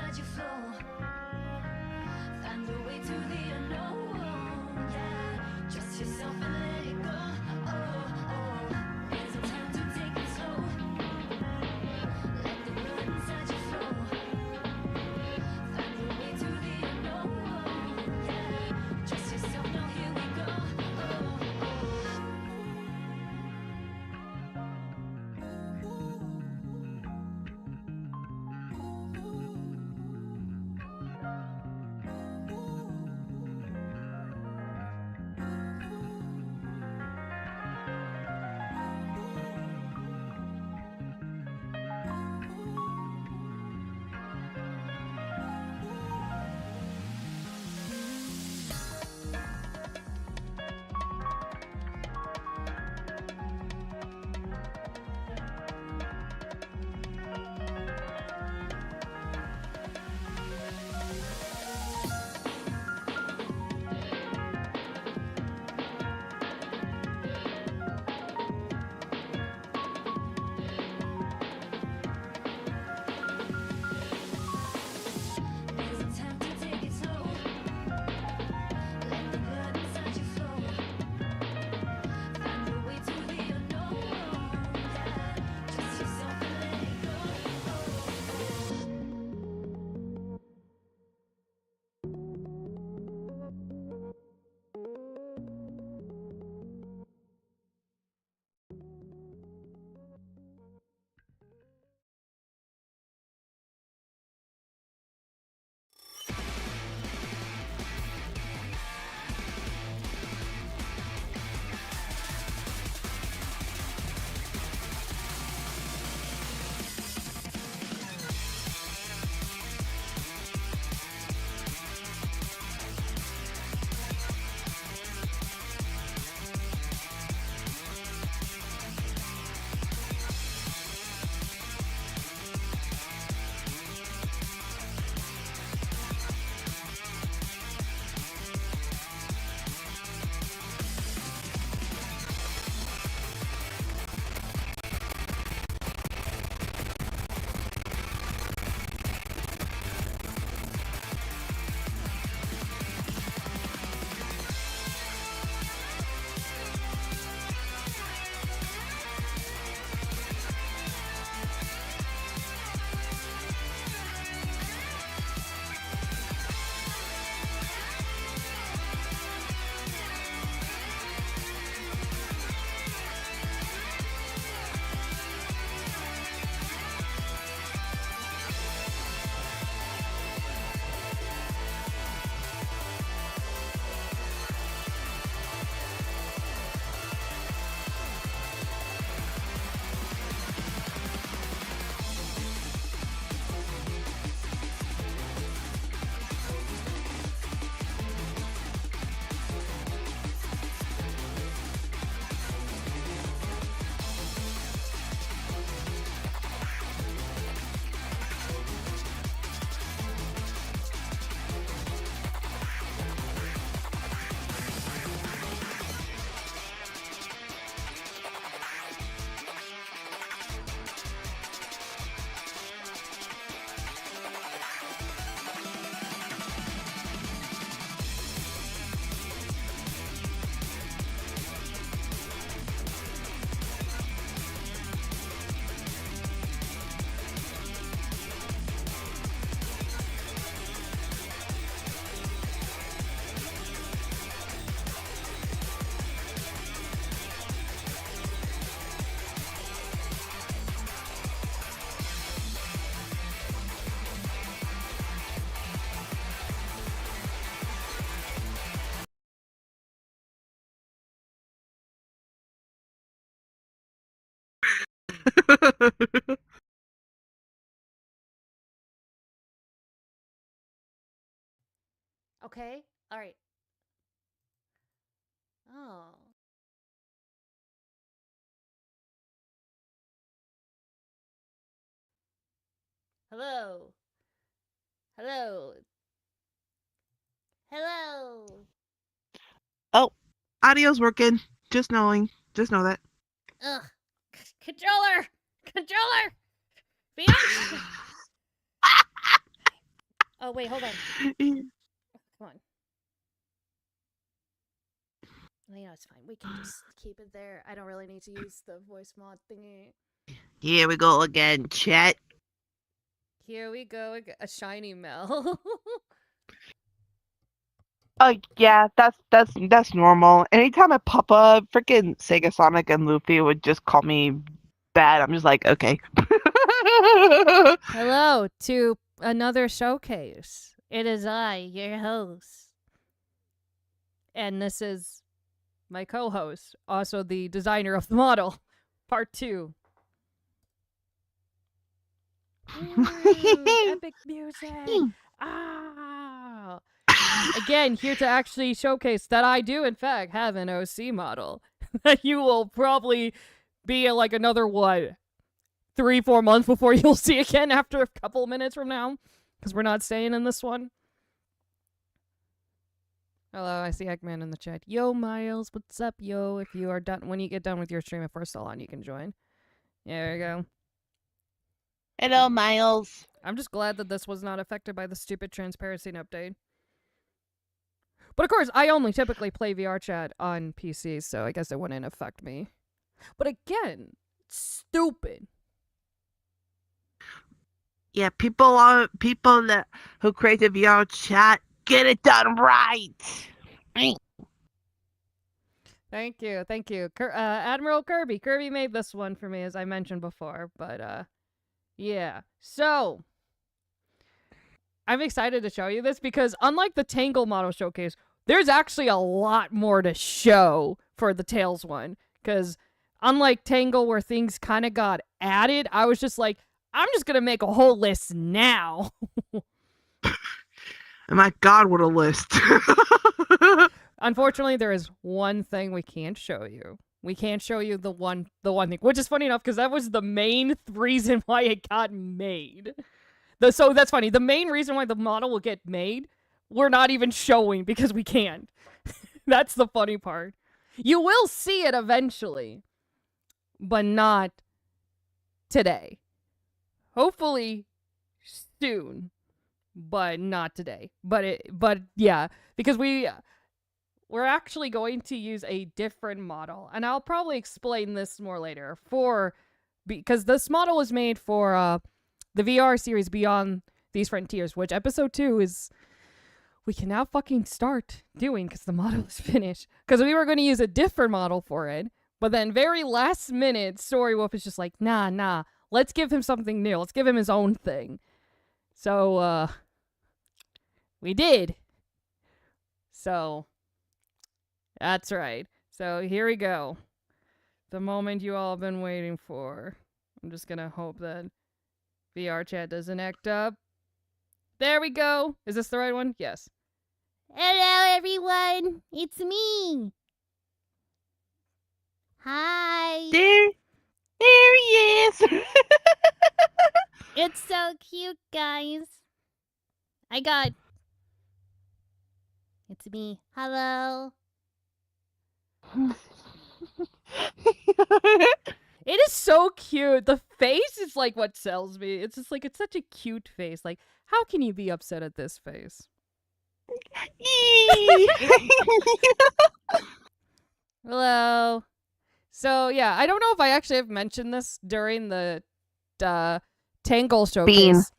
inside your flow. Find your way to the unknown. Yeah, trust yourself and let it go. Oh, there's a time to take it slow. Let the blood inside you flow. Find your way to the unknown. Yeah, trust yourself. Now here we go. Okay. All right. Oh. Hello. Hello. Hello. Oh, audio's working. Just knowing. Just know that. Ugh. Controller. Controller. Be honest. Oh, wait, hold on. Come on. Oh, yeah, it's fine. We can just keep it there. I don't really need to use the voice mod thingy. Here we go again, chat. Here we go. A shiny Mel. Oh yeah, that's normal. Anytime I pop up, freaking Sega Sonic and Luffy would just call me bad. I'm just like, okay. Hello to another showcase. It is I, your host. And this is my co-host, also the designer of the model. Part 2. Ooh, epic music. Ah. Again, here to actually showcase that I do, in fact, have an OC model that you will probably be in like another, 3-4 months before you'll see again after a couple minutes from now, because we're not staying in this one. Hello, I see Eggman in the chat. Yo, Miles, what's up, yo? If you are done, when you get done with your stream at first Starline, you can join. There you go. Hello, Miles. I'm just glad that this was not affected by the stupid transparency update. But of course, I only typically play Vrchat on PC, so I guess it wouldn't affect me. But again, stupid. Yeah, people that who create the VR chat, get it done right. Thank you. Admiral Kirby. Kirby made this one for me, as I mentioned before. But, yeah. So, I'm excited to show you this because unlike the Tangle model showcase, there's actually a lot more to show for the Tails one. Because unlike Tangle where things kind of got added, I was just like, I'm just going to make a whole list now. My God, what a list. Unfortunately, there is one thing we can't show you. We can't show you the one thing, which is funny enough because that was the main reason why it got made. So that's funny. The main reason why the model will get made, we're not even showing because we can't. That's the funny part. You will see it eventually, but not today. Hopefully soon, but not today. But yeah, because we're actually going to use a different model, and I'll probably explain this more later. Because this model was made for the VR series Beyond These Frontiers, which episode 2 is we can now fucking start doing because the model is finished. Because we were going to use a different model for it, but then very last minute, Storywolf is just like, nah, let's give him something new. Let's give him his own thing. So, we did. So, that's right. So, here we go. The moment you all have been waiting for. I'm just gonna hope that Vrchat doesn't act up. There we go. Is this the right one? Yes. Hello, everyone. It's me. Hi. There he is. It's so cute, guys. It's me. Hello. It is so cute. The face is like what sells me. It's just like, it's such a cute face. Like, how can you be upset at this face? Hello. So, yeah, I don't know if I actually have mentioned this during the Tangle showcase.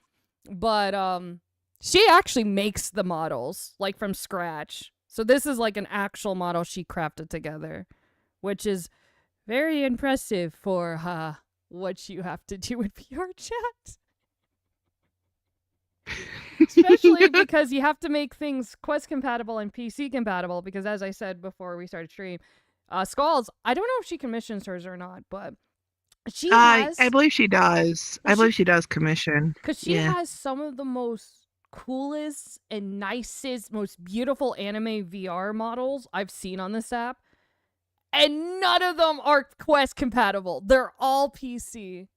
But, she actually makes the models, like, from scratch. So this is, like, an actual model she crafted together, which is very impressive for, what you have to do with Vrchat. Especially because you have to make things Quest compatible and PC compatible, because as I said before we started stream, Skulls, I don't know if she commissions hers or not, but she has... I believe she does. I believe she does commission. Because she has some of the most coolest and nicest, most beautiful anime VR models I've seen on this app. And none of them are Quest compatible. They're all PC.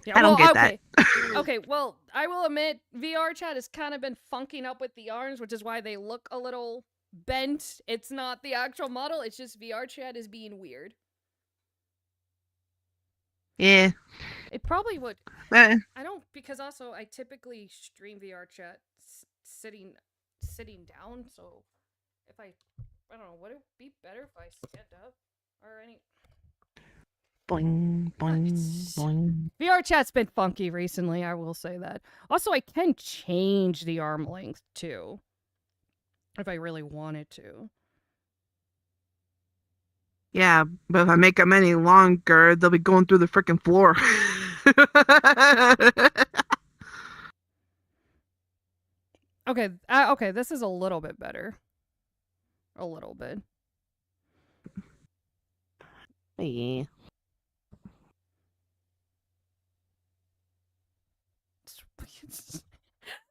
Yeah, I don't get that. Okay, well, I will admit, Vrchat has kind of been funking up with the arms, which is why they look a little bent. It's not the actual model, it's just Vrchat is being weird. Yeah. It probably would. Eh. I don't, because also I typically stream VR chat sitting down. So if I don't know, would it be better if I stand up or any? Boing, boing, It's- boing. VR chat's been funky recently. I will say that. Also, I can change the arm length too, if I really wanted to. Yeah, but if I make them any longer, they'll be going through the freaking floor. Okay, okay, this is a little bit better. A little bit. Yeah.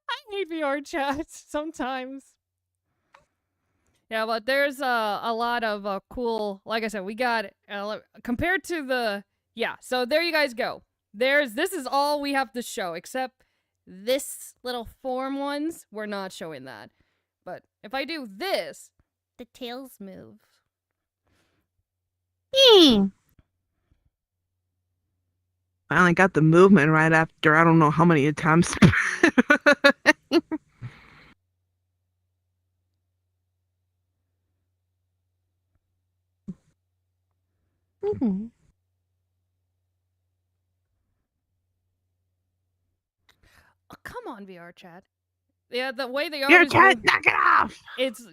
I hate VR chat sometimes. Yeah, but there's a lot of cool. Like I said, we got compared to the So there you guys go. This is all we have to show except this little form ones. We're not showing that. But if I do this, the tails move. Finally got the movement right after I don't know how many attempts. Mhm. Oh, come on, VR chat. Yeah, the way they Your always cat, move, knock it off. it's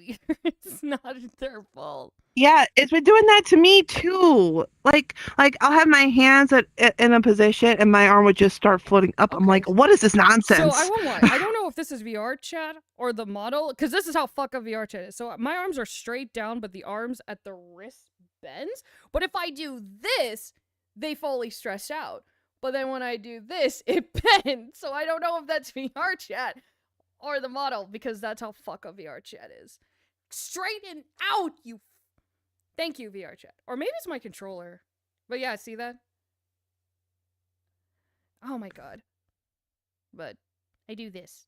it's not their fault. Yeah, it's been doing that to me too. Like I'll have my hands in a position and my arm would just start floating up. I'm Okay. like, what is this nonsense? So I won't lie. I don't know if this is VR chat or the model, because this is how fuck up VR chat is. So my arms are straight down, but the arms at the wrist bends. But if I do this, they fully stretch out. But then when I do this, it bends. So I don't know if that's VR chat or the model, because that's how fuck up VR chat is. Straighten out, you. Thank you, VR chat. Or maybe it's my controller. But yeah, see that? Oh my god. But I do this.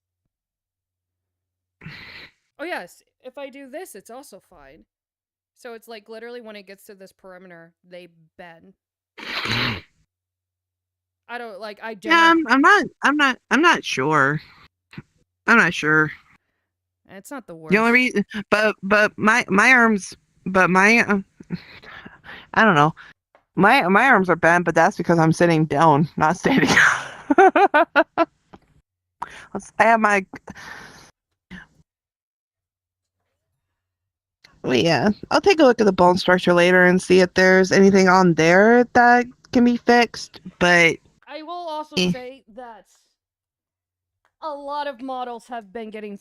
Oh yes, if I do this, it's also fine. So it's like literally when it gets to this perimeter, they bend. I don't like. I Yeah, generally. I'm not sure. I'm not sure. It's not the worst. The only reason, but my arms, but my, I don't know. My arms are bent, but that's because I'm sitting down, not standing. I have my. Well, yeah, I'll take a look at the bone structure later and see if there's anything on there that can be fixed. But I will also Eh. say that a lot of models have been getting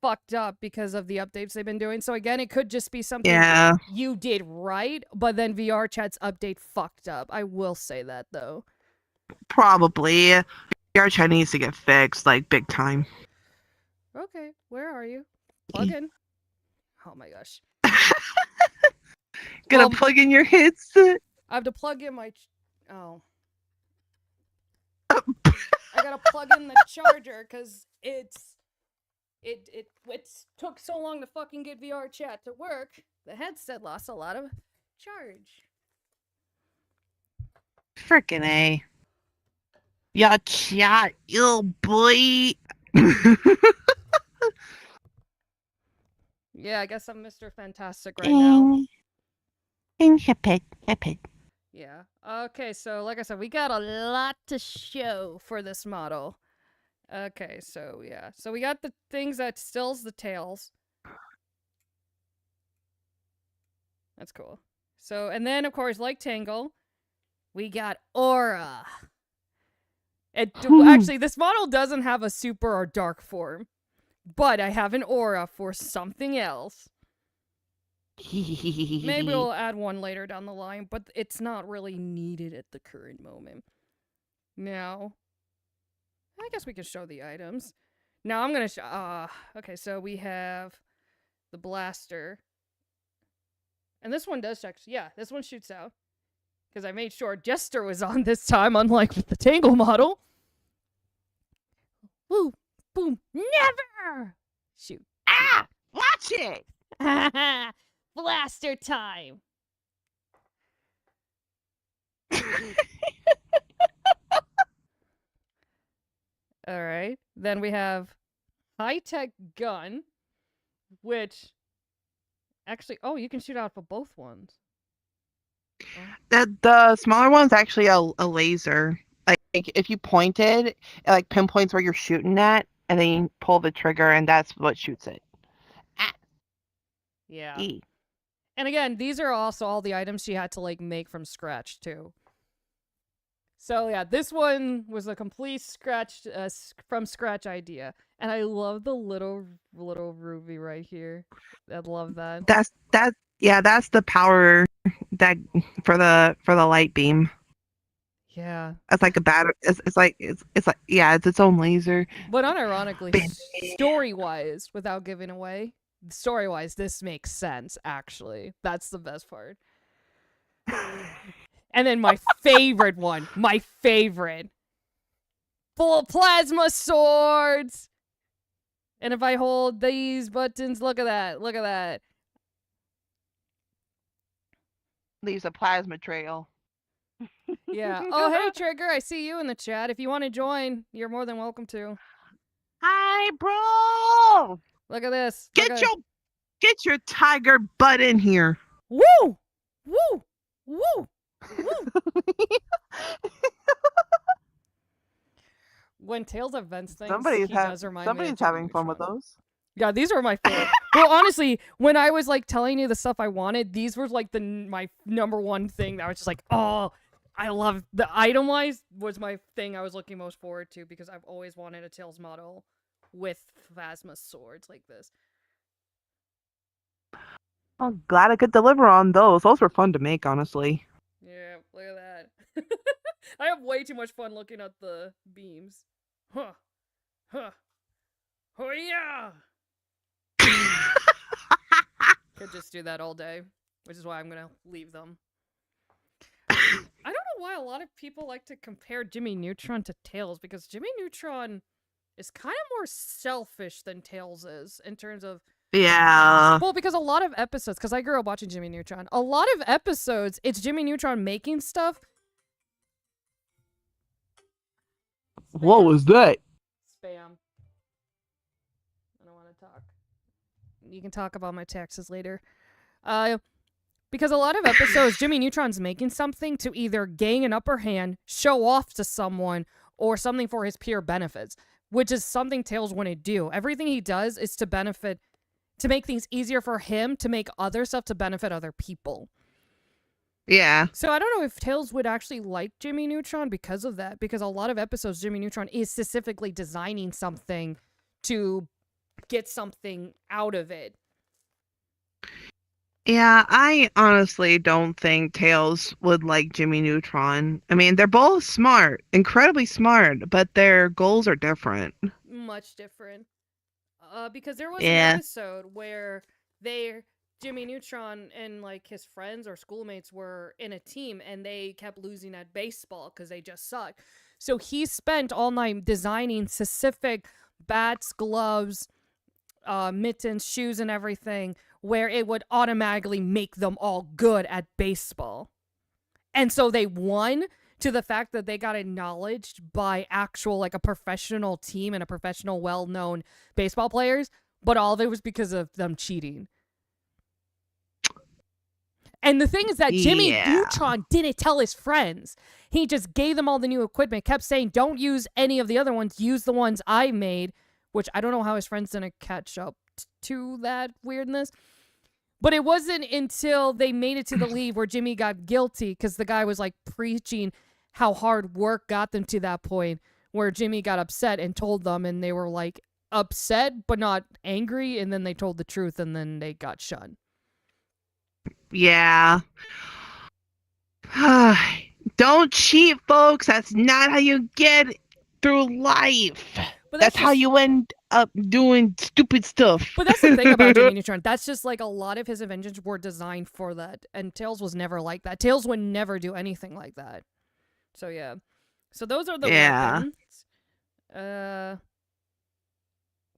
fucked up because of the updates they've been doing. So again, it could just be something yeah, you did right, but then VR chat's update fucked up. I will say that though. probably your chat needs to get fixed, like big time. Okay, where are you? Plug in. Oh my gosh. Gonna Well, plug in your headset. I have to plug in my. Oh. I gotta plug in the charger because it took so long to fucking get VR chat to work. The headset lost a lot of charge. Frickin' A. Ya chat, ill boy. Yeah, I guess I'm Mr. Fantastic right now. Insipid. Yeah. Okay, so like I said, we got a lot to show for this model. Okay, so yeah. So we got the things that stills the tails. That's cool. So, and then of course, like Tangle, we got aura. Actually, this model doesn't have a super or dark form, but I have an aura for something else. Maybe we'll add one later down the line, but it's not really needed at the current moment. Now, I guess we can show the items. Now I'm gonna show. Okay, so we have the blaster, and this one does actually. Yeah, this one shoots out because I made sure Jester was on this time, unlike with the Tangle model. Woo, boom, never shoot. Ah! Watch it! Blaster time. All right. Then we have high-tech gun, which actually, oh, you can shoot out for both ones. The smaller one's actually a laser. Like if you point it, it like pinpoints where you're shooting at, and then you pull the trigger, and that's what shoots it. Ah, Yeah. E. And again, these are also all the items she had to like make from scratch too. So yeah, this one was a complete from scratch idea, and I love the little Ruby right here. I love that. That's the power that for the light beam. Yeah, It's like a battery. It's like yeah, it's its own laser. but unironically, Bam. story-wise, without giving away, story-wise, this makes sense. Actually, that's the best part. And then my favorite one, full plasma swords. And if I hold these buttons, look at that. Leaves a plasma trail. Yeah. Oh, hey, Trigger, I see you in the chat. If you want to join, you're more than welcome to. Hi, bro. Look at this. Get your tiger butt in here. Woo! Woo! Woo! Woo! When Tails events things, Somebody's does remind me of Jimmy having fun with Neutron. those. Yeah, these were my favorite. Well, honestly, when I was like telling you the stuff I wanted, these were like my number one thing that I was just like, oh, I love the item-wise was my thing I was looking most forward to because I've always wanted a Tails model with plasma swords like this. I'm glad I could deliver on those. Those were fun to make, honestly. Yeah, look at that. I have way too much fun looking at the beams. Huh. Huh. Oh yeah! Could just do that all day, which is why I'm gonna leave them. I don't know why a lot of people like to compare Jimmy Neutron to Tails, because Jimmy Neutron is kind of more selfish than Tails is in terms of... Yeah. Well, because a lot of episodes, because I grew up watching Jimmy Neutron, a lot of episodes, it's Jimmy Neutron making stuff. What was that? Spam. I don't want to talk. You can talk about my taxes later. Because a lot of episodes, Jimmy Neutron's making something to either gain an upper hand, show off to someone, or something for his pure benefits, which is something Tails wouldn't do. Everything he does is to benefit, to make things easier for him, to make other stuff to benefit other people. Yeah. So I don't know if Tails would actually like Jimmy Neutron because of that, because a lot of episodes, Jimmy Neutron is specifically designing something to get something out of it. Yeah, I honestly don't think Tails would like Jimmy Neutron. I mean, they're both smart, incredibly smart, but their goals are different. Much different. Because there was Yeah. an episode where Jimmy Neutron and like his friends or schoolmates were in a team and they kept losing at baseball because they just sucked. So he spent all night designing specific bats, gloves, mittens, shoes, and everything where it would automatically make them all good at baseball. And so they won to the fact that they got acknowledged by actual, like, a professional team and a professional, well-known baseball players, but all of it was because of them cheating. And the thing is that Jimmy Neutron didn't tell his friends. He just gave them all the new equipment, kept saying, don't use any of the other ones, use the ones I made, which I don't know how his friends didn't catch up to that weirdness. But it wasn't until they made it to the lead where Jimmy got guilty, because the guy was like preaching how hard work got them to that point, where Jimmy got upset and told them, and they were like upset but not angry, and then they told the truth, and then they got shut. Yeah. Don't cheat, folks. That's not how you get through life. But that's how you end up doing stupid stuff. But that's the thing about Jimmy Neutron. That's just like a lot of his inventions were designed for that. And Tails was never like that. Tails would never do anything like that. So yeah. So those are the weapons.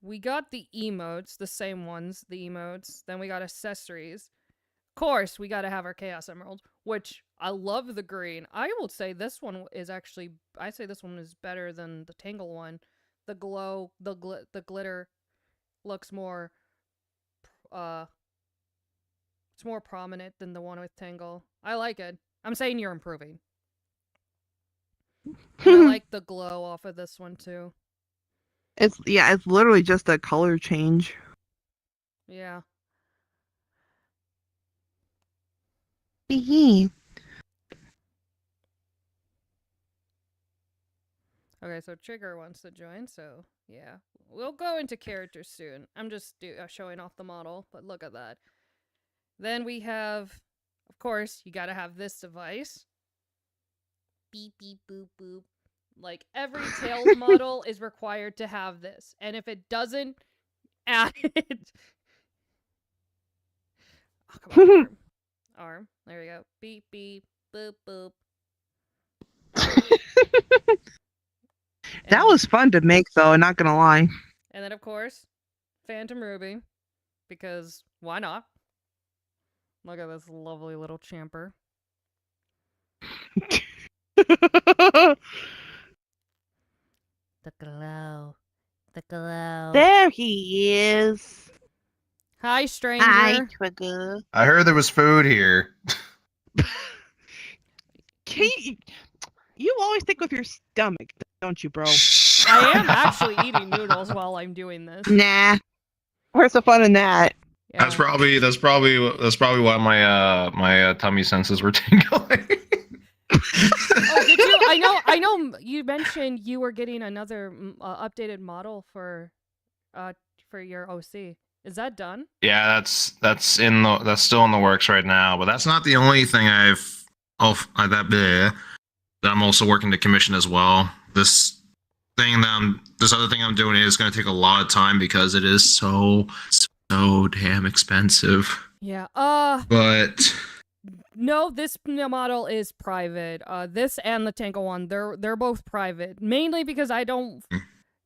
We got the emotes, the same ones, the emotes. Then we got accessories. Of course, we got to have our Chaos Emerald, which I love the green. I will say this one is actually, I say this one is better than the Tangle one. the glow, the glitter looks more, it's more prominent than the one with Tangle. I like it. I'm saying you're improving. I like the glow off of this one too. It's literally just a color change. Yeah. Hee. Okay, so Trigger wants to join, so yeah. We'll go into characters soon. I'm just showing off the model, but look at that. Then we have, of course, you gotta have this device. Beep, beep, boop, boop. Like, every Tails model is required to have this. And if it doesn't, add it. Oh, come on, arm. Arm. There we go. Beep, beep, boop, boop. That was fun to make, though, not gonna lie. And then, of course, Phantom Ruby. Because why not? Look at this lovely little champer. The glow. The glow. There he is. Hi, stranger. Hi, Trigger. I heard there was food here. You always think with your stomach, don't you, bro? I am actually eating noodles while I'm doing this. Nah. Where's the fun in that? Yeah. That's probably why my tummy senses were tingling. Oh, did you? I know. You mentioned you were getting another updated model for your OC. Is that done? Yeah, that's still in the works right now. But that's not the only thing that I'm also working to commission as well. This other thing I'm doing is going to take a lot of time because it is so damn expensive. Yeah. But no, this model is private. This and the Tangle one, they're both private. Mainly because I don't.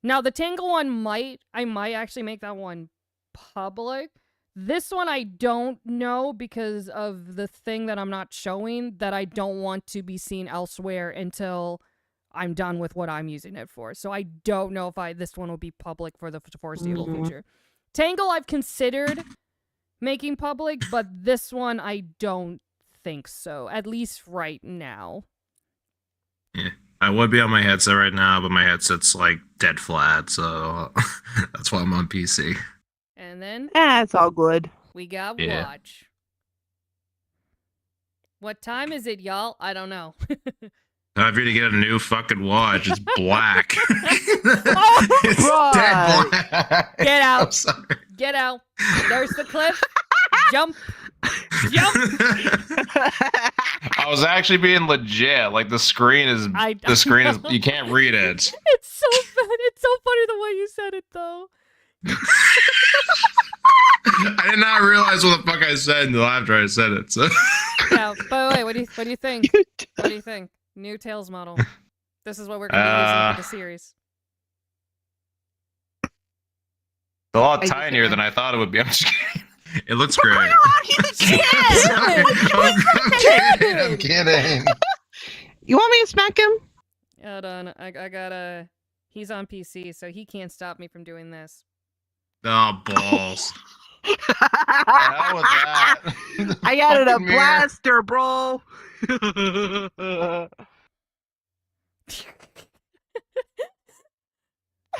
Now the Tangle one I might actually make that one public. This one I don't know because of the thing that I'm not showing that I don't want to be seen elsewhere until I'm done with what I'm using it for. So I don't know if this one will be public for the foreseeable future. Tangle I've considered making public, but this one I don't think so. At least right now. yeah, I would be on my headset right now, but my headset's like dead flat, so that's why I'm on PC. And then It's all good. we got Yeah. Watch. What time is it, y'all? I don't know. Time for you to get a new fucking watch. It's black. Oh, it's dead black. Get out. I'm sorry. Get out. There's the cliff. Jump. Jump. I was actually being legit. Like the screen is you can't read it. It's so funny. It's so funny the way you said it, though. I did not realize what the fuck I said until after I said it. So. Yeah, by the way, what do you think? What do you think? New Tails model. This is what we're gonna be using for the series. It's a lot Are you tinier kidding? than I thought it would be. I'm just kidding. It looks great. He's a kid! I'm kidding. You want me to smack him? Hold on, I gotta. He's on PC, so he can't stop me from doing this. Oh, balls. How was that? I added a Fucking mirror. blaster, bro.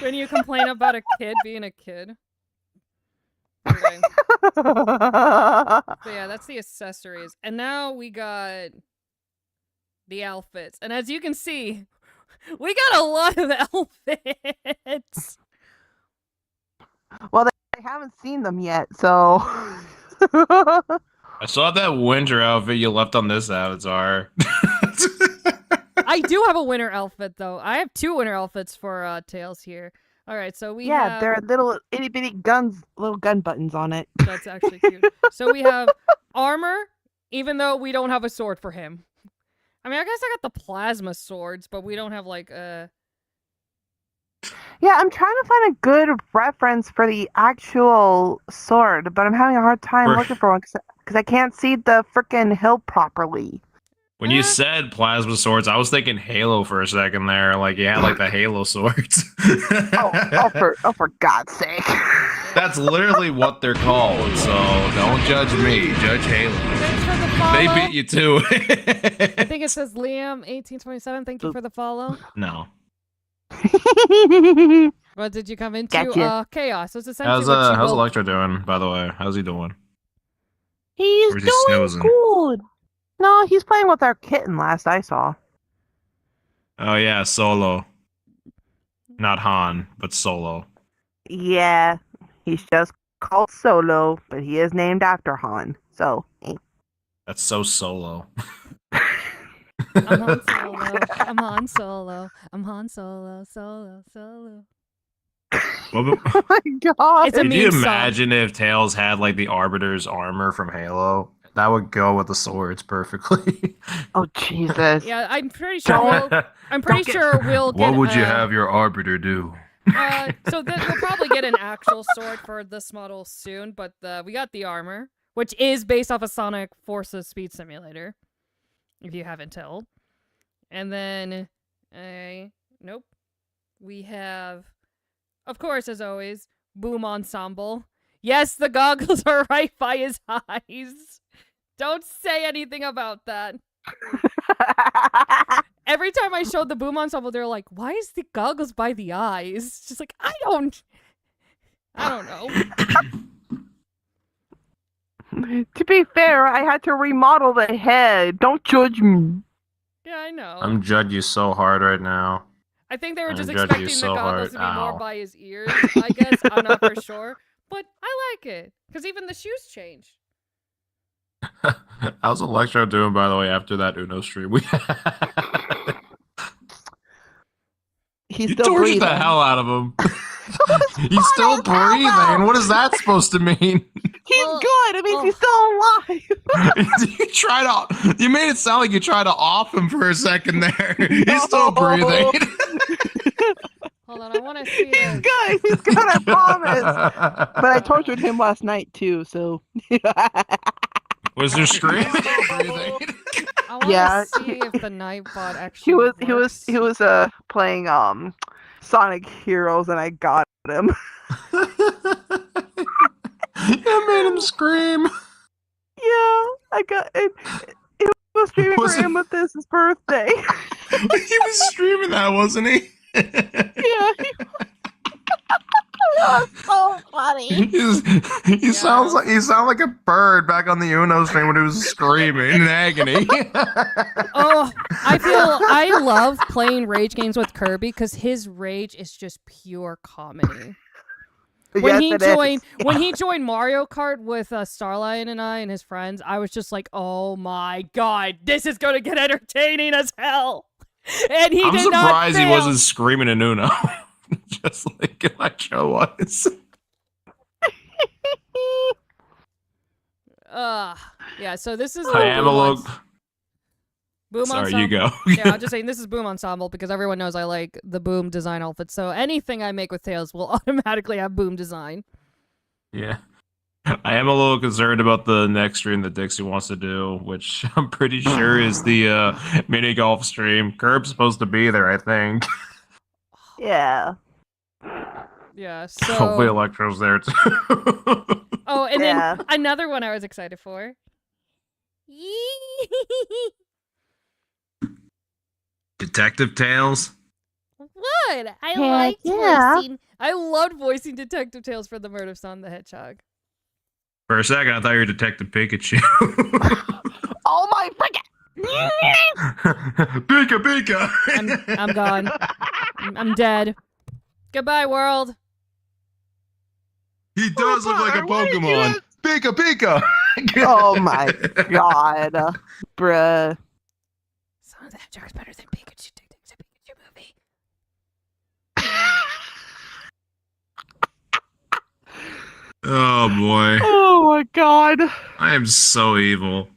When you complain about a kid being a kid. Okay. So yeah, that's the accessories. And now we got the outfits. And as you can see, we got a lot of outfits. Well, they haven't seen them yet, so. I saw that winter outfit you left on this avatar. I do have a winter outfit, though. I have 2 winter outfits for Tails here. All right, so we have... There are little itty bitty guns, little gun buttons on it. That's actually cute. So we have armor, even though we don't have a sword for him. I mean, I guess I got the plasma swords, but we don't have, like, Yeah, I'm trying to find a good reference for the actual sword, but I'm having a hard time Right. looking for one because I can't see the frickin' hill properly. When you said plasma swords, I was thinking Halo for a second there. Like, you had like the Halo swords. For God's sake. That's literally what they're called. So don't judge me. Judge Halo. Thanks for the follow. They beat you too. I think it says Liam1827. Thank you for the follow. No. What did you come into? Gotcha. Chaos. So it's How's essentially what you will... Electro doing, by the way? How's he doing? He's Or is he doing snoozing? good. No, he's playing with our kitten last I saw. Oh yeah, Solo. Not Han, but Solo. Yeah, he's just called Solo, but he is named after Han. So, That's so Solo. I'm Han Solo. I'm Han Solo. I'm Han Solo. Solo. What, oh my God. It's a could you meme song. imagine if Tails had like the Arbiter's armor from Halo? That would go with the swords perfectly. Oh Jesus. Yeah, I'm pretty sure. We'll get. What would you have your Arbiter do? So then we'll probably get an actual sword for this model soon, but we got the armor, which is based off of Sonic Forces Speed Simulator, if you haven't told. And then, nope. We have, of course, as always, Boom Ensemble. Yes, the goggles are right by his eyes. Don't say anything about that. Every time I showed the Boom Ensemble, they're like, why is the goggles by the eyes? Just like, I don't know. To be fair, I had to remodel the head. Don't judge me. Yeah, I know. I'm judging you so hard right now. I think they were just I'm judging you expecting so the goggles hard. to be more Ow. by his ears, I guess. I'm not for sure. But I like it. Because even the shoes changed. How's Electro doing, by the way, after that Uno stream we had? He's You still tortured breathing. the hell out of him. He's still breathing. What is that supposed to mean? He's Well, good. It means he's still alive. You made it sound like you tried to off him for a second there. He's still breathing. Hold on, I want to see He's it. good. He's good. I promise. But I tortured him last night too. So. Was there screaming? Breathing? I want to Yeah. see if the Nightbot actually He was playing Sonic Heroes, and I got him. I made him scream. Yeah, I got it. He was streaming Was for it- him with his birthday. He was streaming that, wasn't he? Yeah. That was so funny. He sounds like a bird back on the Uno stream when he was screaming in agony. Oh, I love playing rage games with Kirby because his rage is just pure comedy. When he joined Mario Kart with Starline and I and his friends, I was just like, "Oh my god, this is gonna get entertaining as hell!" And he I'm did not surprised he fail. wasn't screaming in Uno, just like Electro was. Yeah. So this is I am a little. Boom Sorry, Ensemble. you go. Yeah, I'm just saying this is Boom Ensemble because everyone knows I like the Boom design outfits. So anything I make with Tails will automatically have Boom design. Yeah. I am a little concerned about the next stream that Dixie wants to do, which I'm pretty sure is the mini golf stream. Curb's supposed to be there, I think. Yeah. Yeah, so... Hopefully Electro's there too. Oh, and Yeah. then another one I was excited for. Detective Tales? What? I loved voicing Detective Tales for the Murder Son the Hedgehog. For a second, I thought you were Detective Pikachu. Oh my freaking! Pika Pika! I'm gone. I'm dead. Goodbye, world. He does look like a What did you Pokemon. Pika Pika! Oh my god, bruh. Son of the Hedgehog's better than Pikachu. It's a Pikachu movie. Oh boy. Oh my god. I am so evil.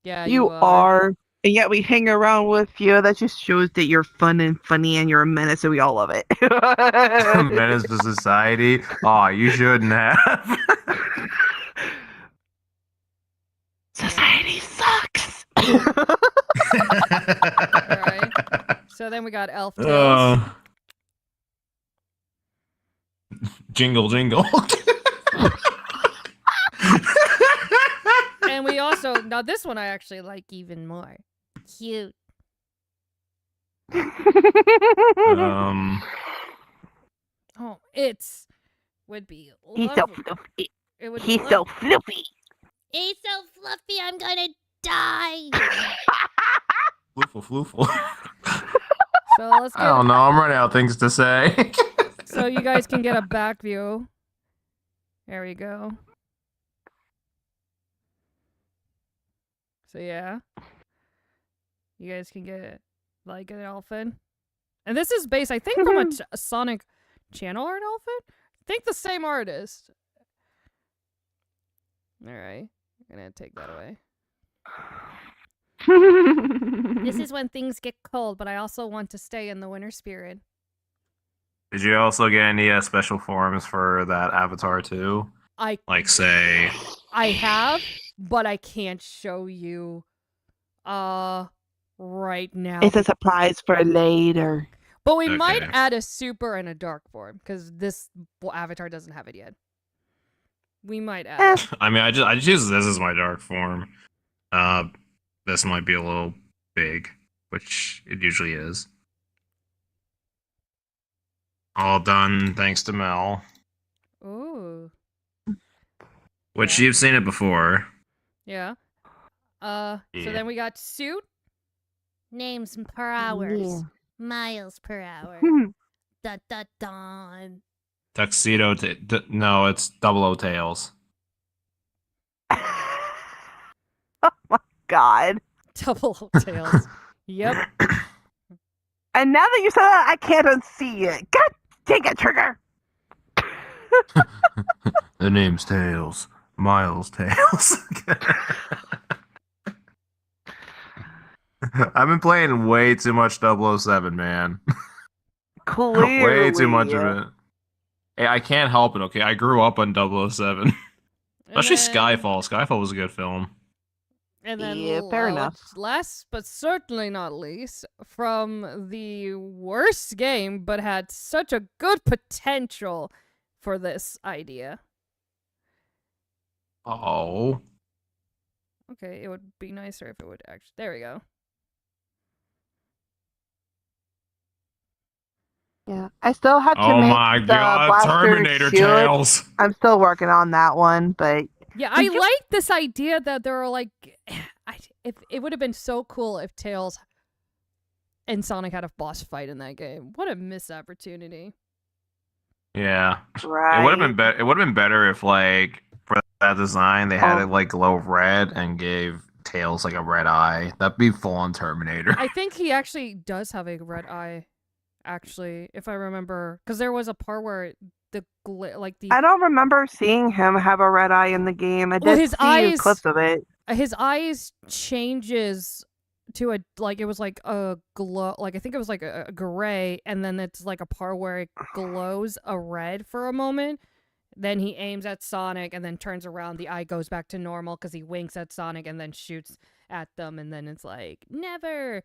Yeah, You are. And yet we hang around with you. That just shows that you're fun and funny and you're a menace and we all love it. Menace to society? Aw, you shouldn't have. Society sucks. So then we got Elf Tails. Jingle, jingle. And we also, now this one I actually like even more. Cute. Oh, would be He's so lovely. fluffy. It would He's be so fluffy. He's so fluffy, I'm gonna die. Floofle, floofle. So let's I get. don't know. I'm running out of things to say. So you guys can get a back view. There we go. So yeah, you guys can get like an elephant, and this is based, I think, from a Sonic channel art elephant. I think the same artist. All right, I'm gonna take that away. This is when things get cold, but I also want to stay in the winter spirit. Did you also get any special forms for that avatar too? Like say, I have, but I can't show you right now. It's a surprise for later. But we might Okay. add a super and a dark form because this avatar doesn't have it yet. We might add it. I mean, I just use this as my dark form. This might be a little big, which it usually is. All done thanks to Mel, Ooh. which Yeah. you've seen it before. Yeah. So Yeah. then we got suit. Names per hours. Yeah. Miles per hour. Dun dun dun. Tuxedo. No, it's Double O Tails. Oh my god. Double tails. Yep. And now that you said that, I can't unsee it. God dang it, Trigger. The name's Tails. Miles Tails. I've been playing way too much 007, man. Clearly. Way too much of it. Hey, I can't help it, okay? I grew up on 007. Especially Skyfall. Skyfall was a good film. And then Yeah, fair enough. last but certainly not least, from the worst game but had such a good potential for this idea. Oh. Okay, it would be nicer if it would actually. There we go. Yeah, I still have to Oh make my the god, blaster Terminator shield. Tails. I'm still working on that one, but Yeah, I like this idea that there are like, if it would have been so cool if Tails and Sonic had a boss fight in that game. What a missed opportunity. Yeah. right. It would have been better. It would have been better if, like, for that design, they had it like glow red and gave Tails like a red eye. That'd be full on Terminator. I think he actually does have a red eye, actually, if I remember, because there was a part where the I don't remember seeing him have a red eye in the game. I did Well, his see eyes- clips of it. his eyes changes to a it was like a glow, like I think it was like a gray, and then it's like a part where it glows a red for a moment. Then he aims at Sonic and then turns around. The eye goes back to normal because he winks at Sonic and then shoots at them. And then it's like, never.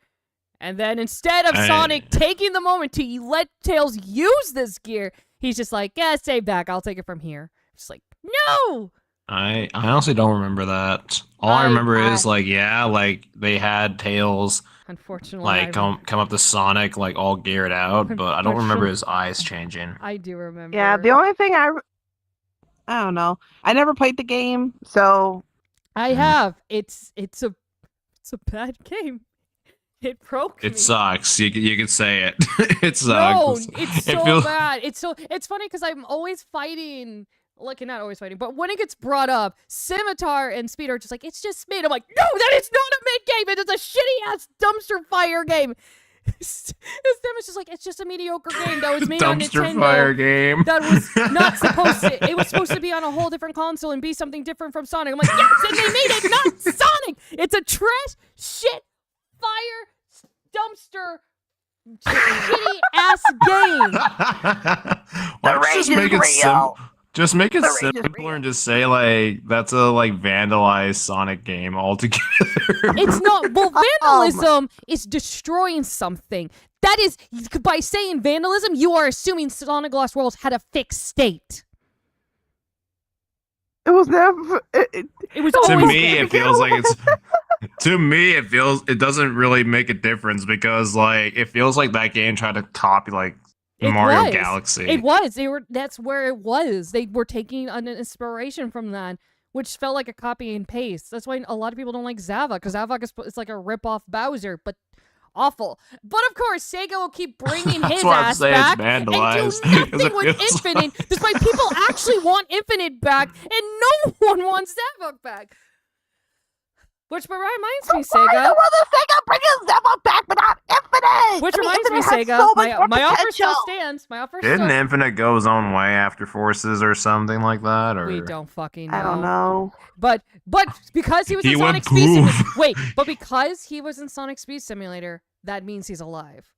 And then instead of Sonic taking the moment to let Tails use this gear, he's just like, yeah, stay back. I'll take it from here. Just like, no! I honestly don't remember that. All I remember is like, yeah, like they had Tails Unfortunately, like come up to Sonic like all geared out, but I don't remember his eyes changing. I do remember. Yeah, the only thing I don't know. I never played the game, so I have. It's a bad game. It broke me. It sucks. You could say it. It sucks. No, it's It so feels- bad. It's funny because I'm always fighting. Like, not always fighting, but when it gets brought up, Scimitar and Speed are just like, it's just Speed. I'm like, no, that is not a mid game. It is a shitty ass dumpster fire game. It's just like, it's just a mediocre game that was made on Dumpster Nintendo. fire game. That was not supposed to. It was supposed to be on a whole different console and be something different from Sonic. I'm like, yes, and they made it not Sonic. It's a trash, shit, fire, dumpster, shitty ass game. Why don't you just rage make is it real. Just make it The rage is simpler real. and just say like that's a like vandalized Sonic game altogether. It's not. Well, vandalism is destroying something. That is, by saying vandalism, you are assuming Sonic Lost Worlds had a fixed state. It was never. It was To always me, it feels like it's. To me, it doesn't really make a difference because like it feels like that game tried to copy like It Mario was. Galaxy. It was. That's where it was. They were taking an inspiration from that, which felt like a copy and paste. That's why a lot of people don't like Zavok, because Zavok is like a rip-off Bowser, but awful. But of course, Sega will keep bringing That's his why I'm ass saying it's back and vandalized, do 'cause nothing it with feels Infinite, despite people actually want Infinite back, and no one wants Zavok back. Which reminds me, Why Sega. the mother Sega bringing Zevon back but not Infinite? Which I mean, reminds me, Infinite had Sega. so much more My offer still potential. stands. My offer Didn't still. Infinite go his own way after Forces or something like that? Or We don't fucking know. I don't know. But because he was He in went Sonic Speed Simulator. poof. Wait, but because he was in Sonic Speed Simulator, that means he's alive.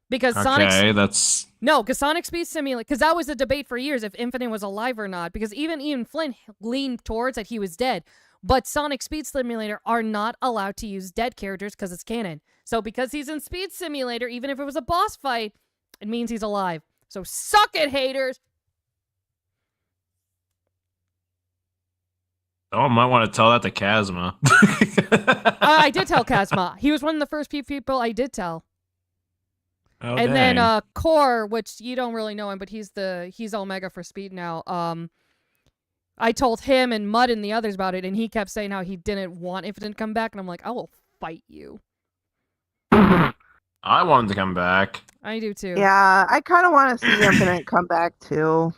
Because Okay, that's because Sonic Speed Simulator, because that was a debate for years if Infinite was alive or not. Because even Ian Flynn leaned towards that he was dead. But Sonic Speed Simulator are not allowed to use dead characters because it's canon. So because he's in Speed Simulator, even if it was a boss fight, it means he's alive. So suck it, haters. oh, I might want to tell that to Kazma. I did tell Kazma. He was one of the first few people I did tell. Oh, And dang. then Core, which you don't really know him, but he's Omega for Speed now. I told him and Mud and the others about it, and he kept saying how he didn't want Infinite to come back, and I'm like, I will fight you. I want him to come back. I do too. Yeah, I kind of want to see Infinite come back too.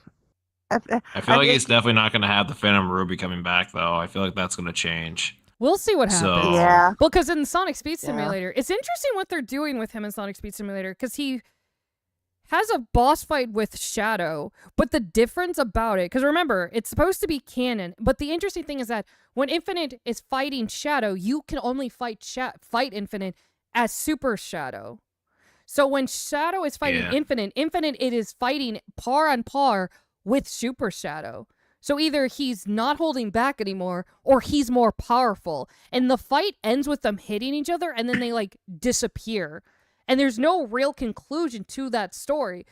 I feel like he's definitely not going to have the Phantom Ruby coming back, though. I feel like that's going to change. We'll see what happens. So- Yeah. Well, because in Sonic Speed Yeah. Simulator, it's interesting what they're doing with him in Sonic Speed Simulator, because he has a boss fight with Shadow, but the difference about it, because remember, it's supposed to be canon, but the interesting thing is that when Infinite is fighting Shadow, you can only fight Infinite as Super Shadow. So when Shadow is fighting Yeah. Infinite, it is fighting par on par with Super Shadow. So either he's not holding back anymore, or he's more powerful. And the fight ends with them hitting each other, and then they, like, disappear. And there's no real conclusion to that story.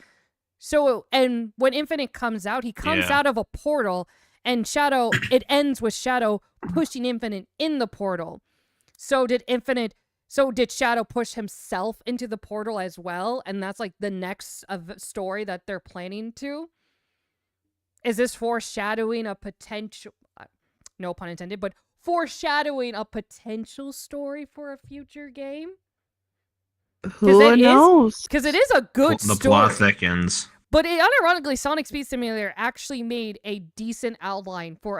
So, and when Infinite comes out, he comes Yeah. out of a portal, and Shadow, it ends with Shadow pushing Infinite in the portal. So did Shadow push himself into the portal as well? And that's, like, the next story that they're planning to? Is this foreshadowing a potential, no pun intended, but foreshadowing a potential story for a future game? Who knows? Because it is a good The story. plot thickens. But unironically, Sonic Speed Simulator actually made a decent outline for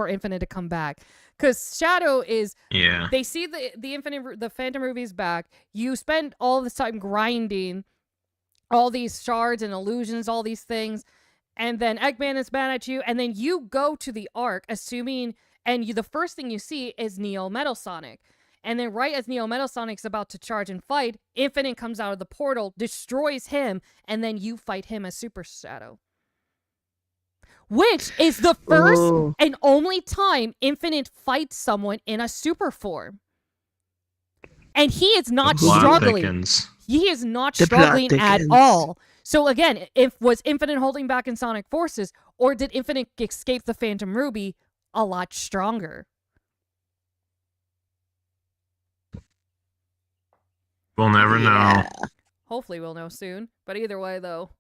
Infinite to come back. Because Shadow is, Yeah. they see the Phantom Ruby's back. You spend all this time grinding all these shards and illusions, all these things. And then Eggman is mad at you, and then you go to the Ark, the first thing you see is Neo Metal Sonic. And then right as Neo Metal Sonic's about to charge and fight, Infinite comes out of the portal, destroys him, and then you fight him as Super Shadow. Which is the first Ooh. and only time Infinite fights someone in a super form. And he is not The plot struggling. thickens. He is not The plot struggling at thickens. all. So again, was Infinite holding back in Sonic Forces, or did Infinite escape the Phantom Ruby a lot stronger? We'll never know. Hopefully we'll know soon. But either way, though,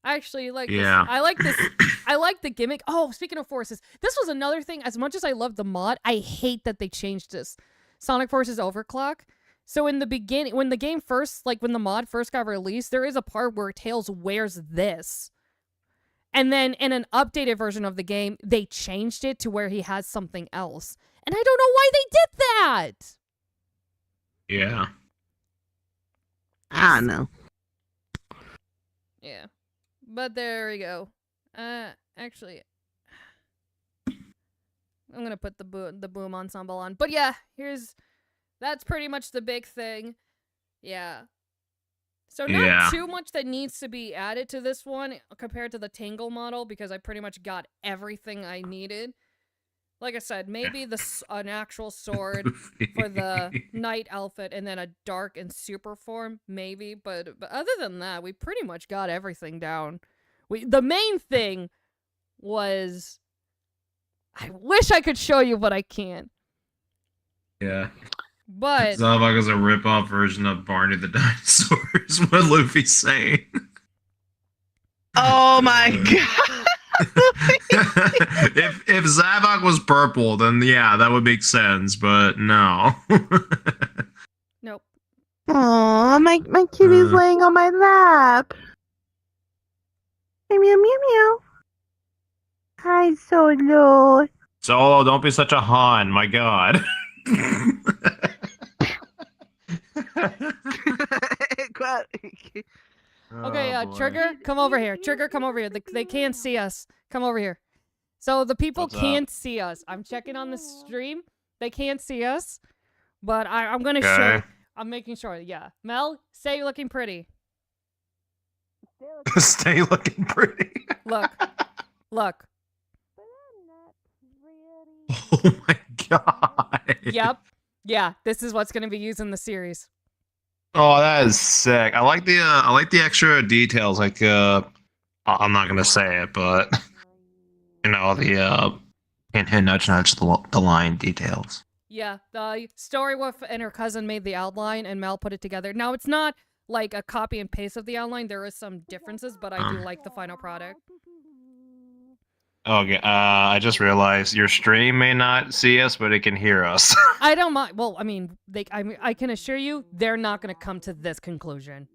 I actually like Yeah. this. I like this. I like the gimmick. Oh, speaking of Forces, this was another thing. As much as I love the mod, I hate that they changed this. Sonic Forces Overclock. So in the beginning, when the game first, like when the mod first got released, there is a part where Tails wears this. And then in an updated version of the game, they changed it to where he has something else. And I don't know why they did that. Yeah. I don't know. Yeah. But there we go. Actually, I'm gonna put the boom ensemble on. But yeah, that's pretty much the big thing. Yeah. So not Yeah. too much that needs to be added to this one compared to the Tangle model because I pretty much got everything I needed. Like I said, maybe an actual sword for the night outfit and then a dark and super form, maybe. But other than that, we pretty much got everything down. The main thing was, I wish I could show you, but I can't. Yeah. But Zavok is a rip-off version of Barney the Dinosaur, is what Luffy's saying. Oh my god. if Zavok was purple, then yeah, that would make sense, but no. nope. Aw, my kitty's laying on my lap. Meow meow meow meow. Hi, Solo. Solo, don't be such a Han, my god. Okay, Oh, boy. Trigger, come over here. Trigger, come over here. They can't see us. Come over here. So the people What's up? can't see us. I'm checking on the stream. They can't see us, but I'm gonna show. Okay. I'm making sure. Yeah, Mel, say you're looking pretty. Stay looking pretty. Look, look. Oh my god. Yep. Yeah, this is what's gonna be used in the series. Oh, that is sick. I like the extra details. Like, I'm not gonna say it, but you know the hint, nudge, nudge, the line details. Yeah, the Storywolf and her cousin made the outline, and Mel put it together. Now it's not like a copy and paste of the outline. There is some differences, but I do like the final product. Okay, I just realized your stream may not see us, but it can hear us. I don't mind. Well, I mean, I can assure you, they're not going to come to this conclusion.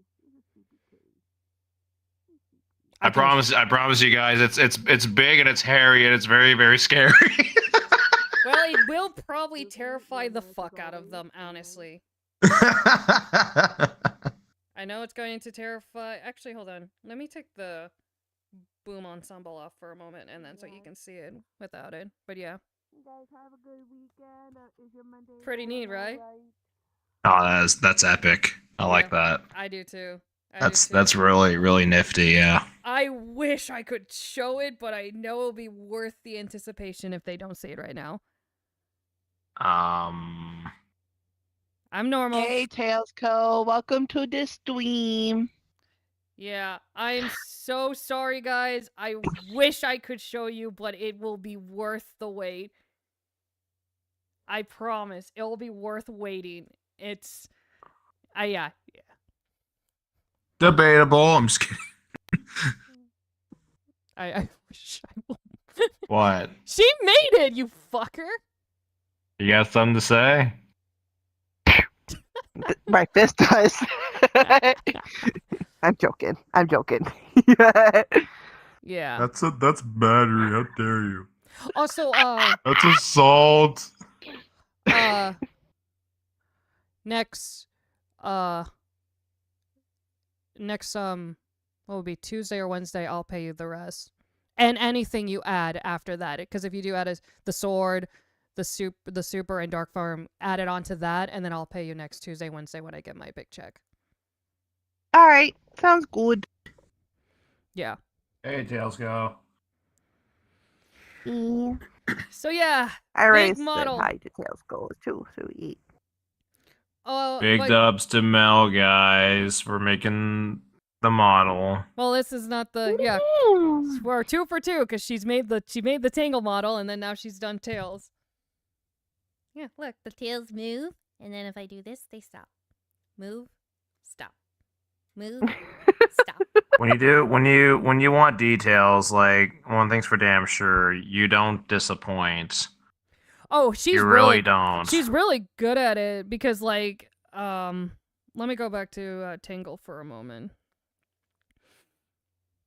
I promise you guys, it's big and it's hairy and it's very, very scary. Well, it will probably terrify the fuck out of them, honestly. I know it's going to terrify. Actually, hold on. Let me take the boom ensemble off for a moment, and then so you can see it without it. But yeah. You guys have a good weekend. Is your Monday Pretty neat, right? Oh, that's epic. I like that. I do too. That's really, really nifty. Yeah. I wish I could show it, but I know it'll be worth the anticipation if they don't see it right now. I'm normal. Hey, Tails Co. Welcome to this stream. Yeah, I'm so sorry, guys. I wish I could show you, but it will be worth the wait. I promise. It will be worth waiting. It's... yeah. Debatable. I'm just kidding. I wish I would. What? She made it, you fucker! You got something to say? My fist does. I'm joking. Yeah. That's battery. How dare you? Also, That's assault. next, what would be Tuesday or Wednesday, I'll pay you the rest. And anything you add after that. Because if you do add the sword, the super and dark form, add it onto that, and then I'll pay you next Tuesday, Wednesday when I get my big check. All right, sounds good. Yeah. Hey, Tails go. Yeah. So yeah, I already big said model. hi to Tails Co too. So eat. Big dubs to Mel, guys, for making the model. Well, this is not the we're 2 for 2 because she made the Tangle model, and then now she's done Tails. Yeah, look, The tails move, and then if I do this, they stop. Move, stop. Move, stop. When you want details, like one thing's for damn sure, you don't disappoint. oh, she's You really don't. She's really good at it because, like, let me go back to Tangle for a moment.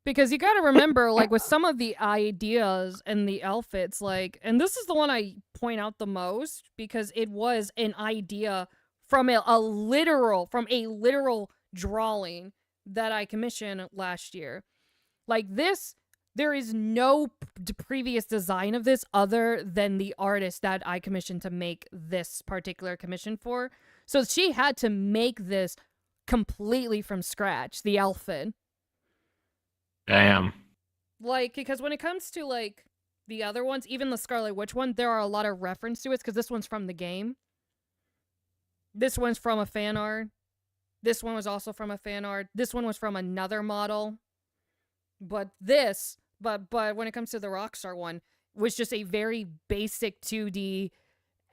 Because you gotta remember, like, with some of the ideas and the outfits, like, and this is the one I point out the most because it was an idea from a literal drawing that I commissioned last year. Like, this, there is no previous design of this other than the artist that I commissioned to make this particular commission for. So she had to make this completely from scratch, the outfit. Damn. Like, because when it comes to, like, the other ones, even the Scarlet Witch one, there are a lot of reference to it, because this one's from the game. This one's from a fan art. This one was also from a fan art. This one was from another model. But when it comes to the Rockstar one, was just a very basic 2D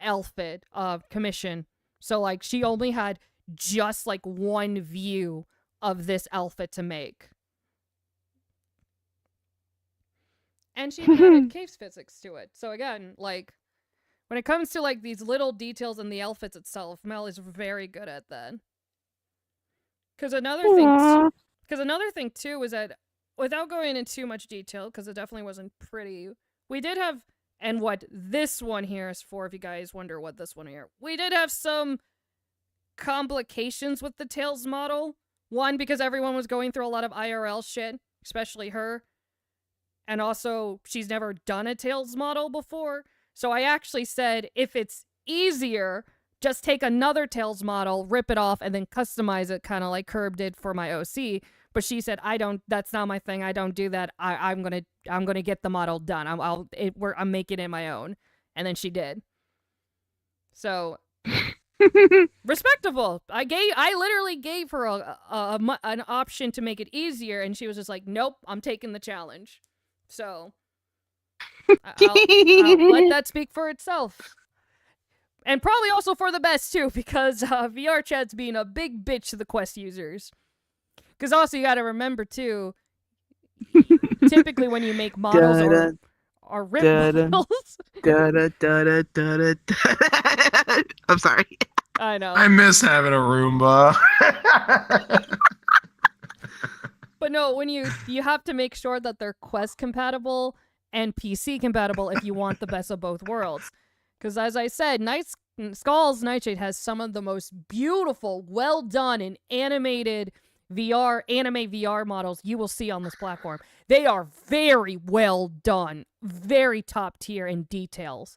outfit commission. So, like, she only had just, like, one view of this outfit to make. And she added cave physics to it. So again, like, when it comes to, like, these little details in the outfits itself, Mel is very good at that. Because another thing too is that, without going into too much detail, because it definitely wasn't pretty, we did have, and what this one here is for, if you guys wonder what this one here, we did have some complications with the Tails model. One, because everyone was going through a lot of IRL shit, especially her. And also, she's never done a Tails model before. So I actually said, if it's easier, just take another Tails model, rip it off, and then customize it, kind of like Curb did for my OC. But she said, that's not my thing. I don't do that. I'm gonna get the model done. I'm making it my own. And then she did. So, respectable. I literally gave her an option to make it easier, and she was just like, nope, I'm taking the challenge. So, I'll let that speak for itself. And probably also for the best, too, because Vrchat's being a big bitch to the Quest users. Because also, you gotta remember, too, typically when you make models or rip models... I'm sorry. I know. I miss having a Roomba. But no, when you have to make sure that they're Quest compatible and PC compatible if you want the best of both worlds. Because as I said, Skull's Nightshade has some of the most beautiful, well done, and animated anime VR models you will see on this platform. They are very well done, very top tier in details.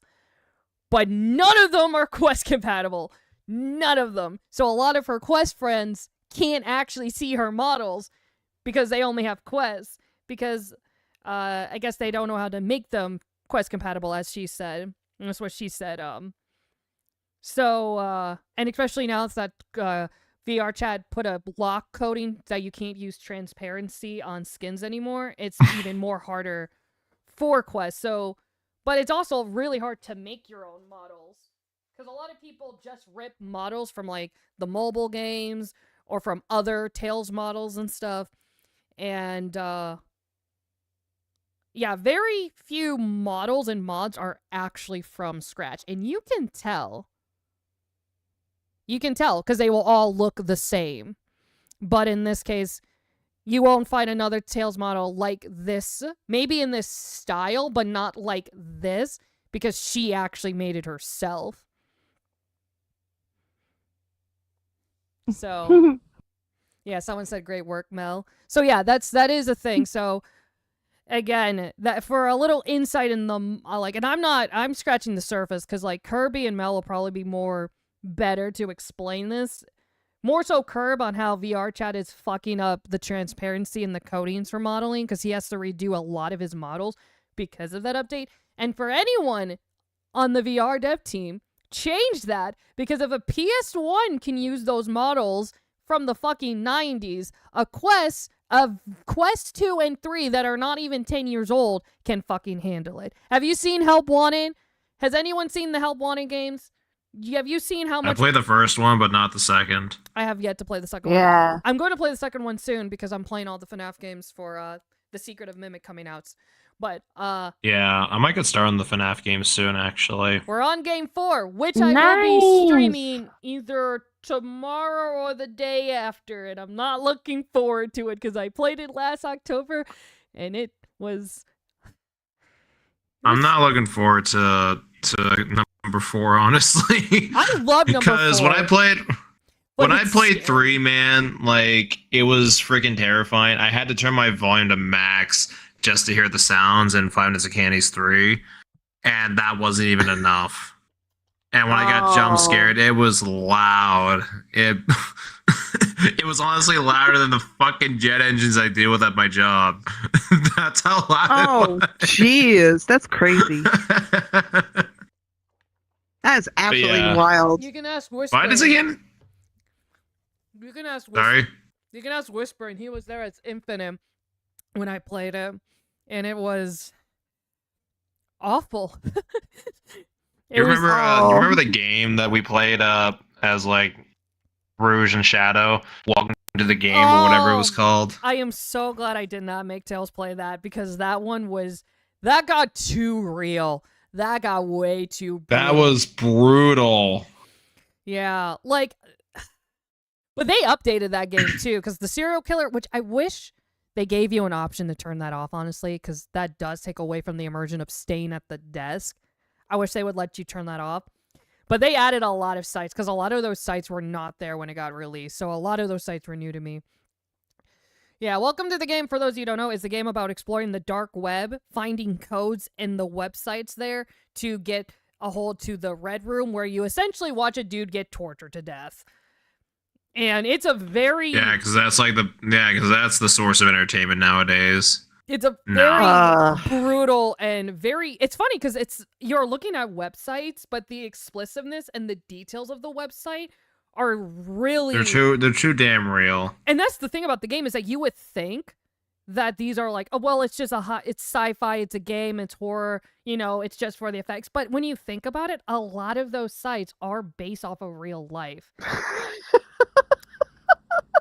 But none of them are Quest compatible. None of them. So a lot of her Quest friends can't actually see her models because they only have Quest. Because I guess they don't know how to make them Quest compatible, as she said. And that's what she said. So, and especially now that Vrchat put a block coding that you can't use transparency on skins anymore, it's even more harder for Quest. So, but it's also really hard to make your own models. Because a lot of people just rip models from, like, the mobile games or from other Tails models and stuff. And, yeah, very few models and mods are actually from scratch. And you can tell. You can tell, because they will all look the same. But in this case, you won't find another Tails model like this. Maybe in this style, but not like this. Because she actually made it herself. So, yeah, someone said great work, Mel. So yeah, that is a thing. So, again, that for a little insight in the, like, and I'm scratching the surface, because, like, Kirby and Mel will probably be more better to explain this. More so Curb on how Vrchat is fucking up the transparency and the codings for modeling, because he has to redo a lot of his models because of that update. And for anyone on the VR dev team, change that, because if a PS1 can use those models from the fucking 90s, a Quest 2 and 3 that are not even 10 years old can fucking handle it. Have you seen Help Wanted? Has anyone seen the Help Wanted games? Have you seen how much... I played the first one, but not the second. I have yet to play the second one. Yeah. I'm going to play the second one soon, because I'm playing all the FNAF games for The Secret of Mimic coming out. But, Yeah, I might get started on the FNAF game soon, actually. we're on game 4, which I will be streaming either tomorrow or the day after, and I'm not looking forward to it, because I played it last October, and it was... I'm not looking forward to number 4, honestly. I love number 4. Because when I played... But When I it's played scary. 3, man, like, it was freaking terrifying. I had to turn my volume to max just to hear the sounds in 5 Nights at Candy's 3, and that wasn't even enough. And when I got jump scared, it was loud. It was honestly louder than the fucking jet engines I deal with at my job. That's how loud Oh, it was. jeez, that's crazy. That is absolutely yeah. wild. You can ask Whisper. Why does again? You can ask Whisper. Sorry. You can ask Whisper, and he was there as Infinite when I played it, and it was awful. You remember? Oh. You remember the game that we played as like Rouge and Shadow? Welcome to the game or whatever it was Oh, called. I am so glad I did not make Tails play that because that one was that got too real. That got way too. That brutal. was brutal. Yeah, like, but they updated that game too because the serial killer, which I wish they gave you an option to turn that off, honestly, because that does take away from the immersion of staying at the desk. I wish they would let you turn that off. But they added a lot of sites because a lot of those sites were not there when it got released. So a lot of those sites were new to me. Yeah, Welcome to the Game, for those of you who don't know, is a game about exploring the dark web, finding codes in the websites there to get a hold to the Red Room where you essentially watch a dude get tortured to death. And it's a very... Yeah, because that's like because that's the source of entertainment nowadays. It's a No. very brutal and very... It's funny because you're looking at websites, but the explicitness and the details of the website are really... They're too damn real. And that's the thing about the game is that you would think that these are like, oh, well, it's just it's sci-fi, it's a game, it's horror, it's just for the effects. But when you think about it, a lot of those sites are based off of real life.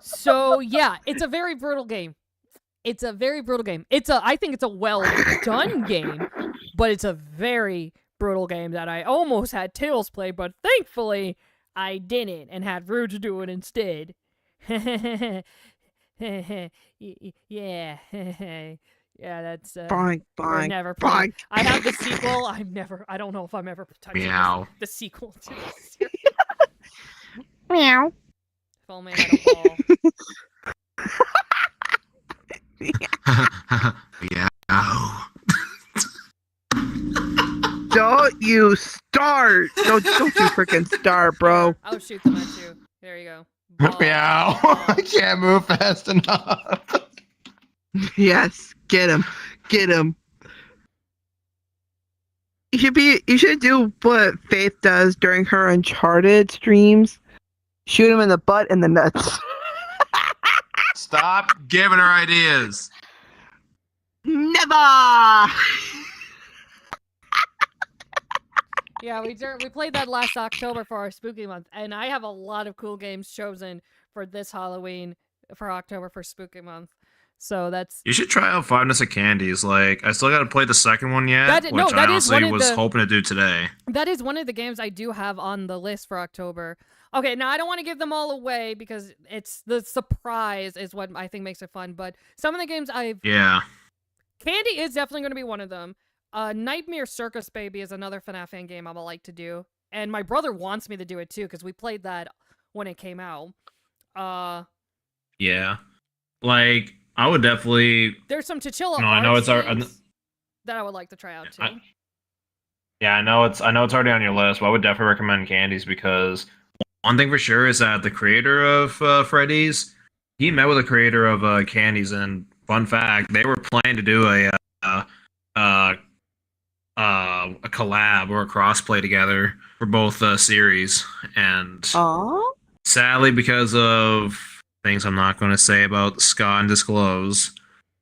So, yeah, it's a very brutal game. It's a very brutal game. I think it's a well done game, but it's a very brutal game that I almost had Tails play, but thankfully I didn't and had Rouge do it instead. Yeah. Yeah, that's Bye, we're bye, never bye. playing. I have the sequel. I don't know if I'm ever touching Meow. the sequel to this series. Meow. If only I had a ball. Yeah. Don't you start. Don't you freaking start, bro. I'll shoot them at you. There you go. Ball. Meow. I can't move fast enough. Yes, get him. Get him. You should do what Faith does during her Uncharted streams. Shoot him in the butt and the nuts. Stop giving her ideas. Never. Yeah, we played that last October for our spooky month, and I have a lot of cool games chosen for this Halloween for October for spooky month. So that's... You should try out Five Nights at Candy's. Like, I still got to play the second one yet, That which I is honestly one of was the- hoping to do today. That is one of the games I do have on the list for October. Okay, now I don't want to give them all away because it's the surprise is what I think makes it fun, but some of the games Yeah. Candy is definitely going to be one of them. Nightmare Circus Baby is another FNAF fan game I would like to do. And my brother wants me to do it too because we played that when it came out. Yeah. Like, I would definitely... There's some Chichilla No, I know it's our- games that I would like to try out too. Yeah, I know it's already on your list, but I would definitely recommend Candies because One thing for sure is that the creator of Freddy's, he met with the creator of Candies, and fun fact, they were planning to do a collab or a crossplay together for both series, and Oh. sadly, because of things I'm not going to say about Scott and Disclose,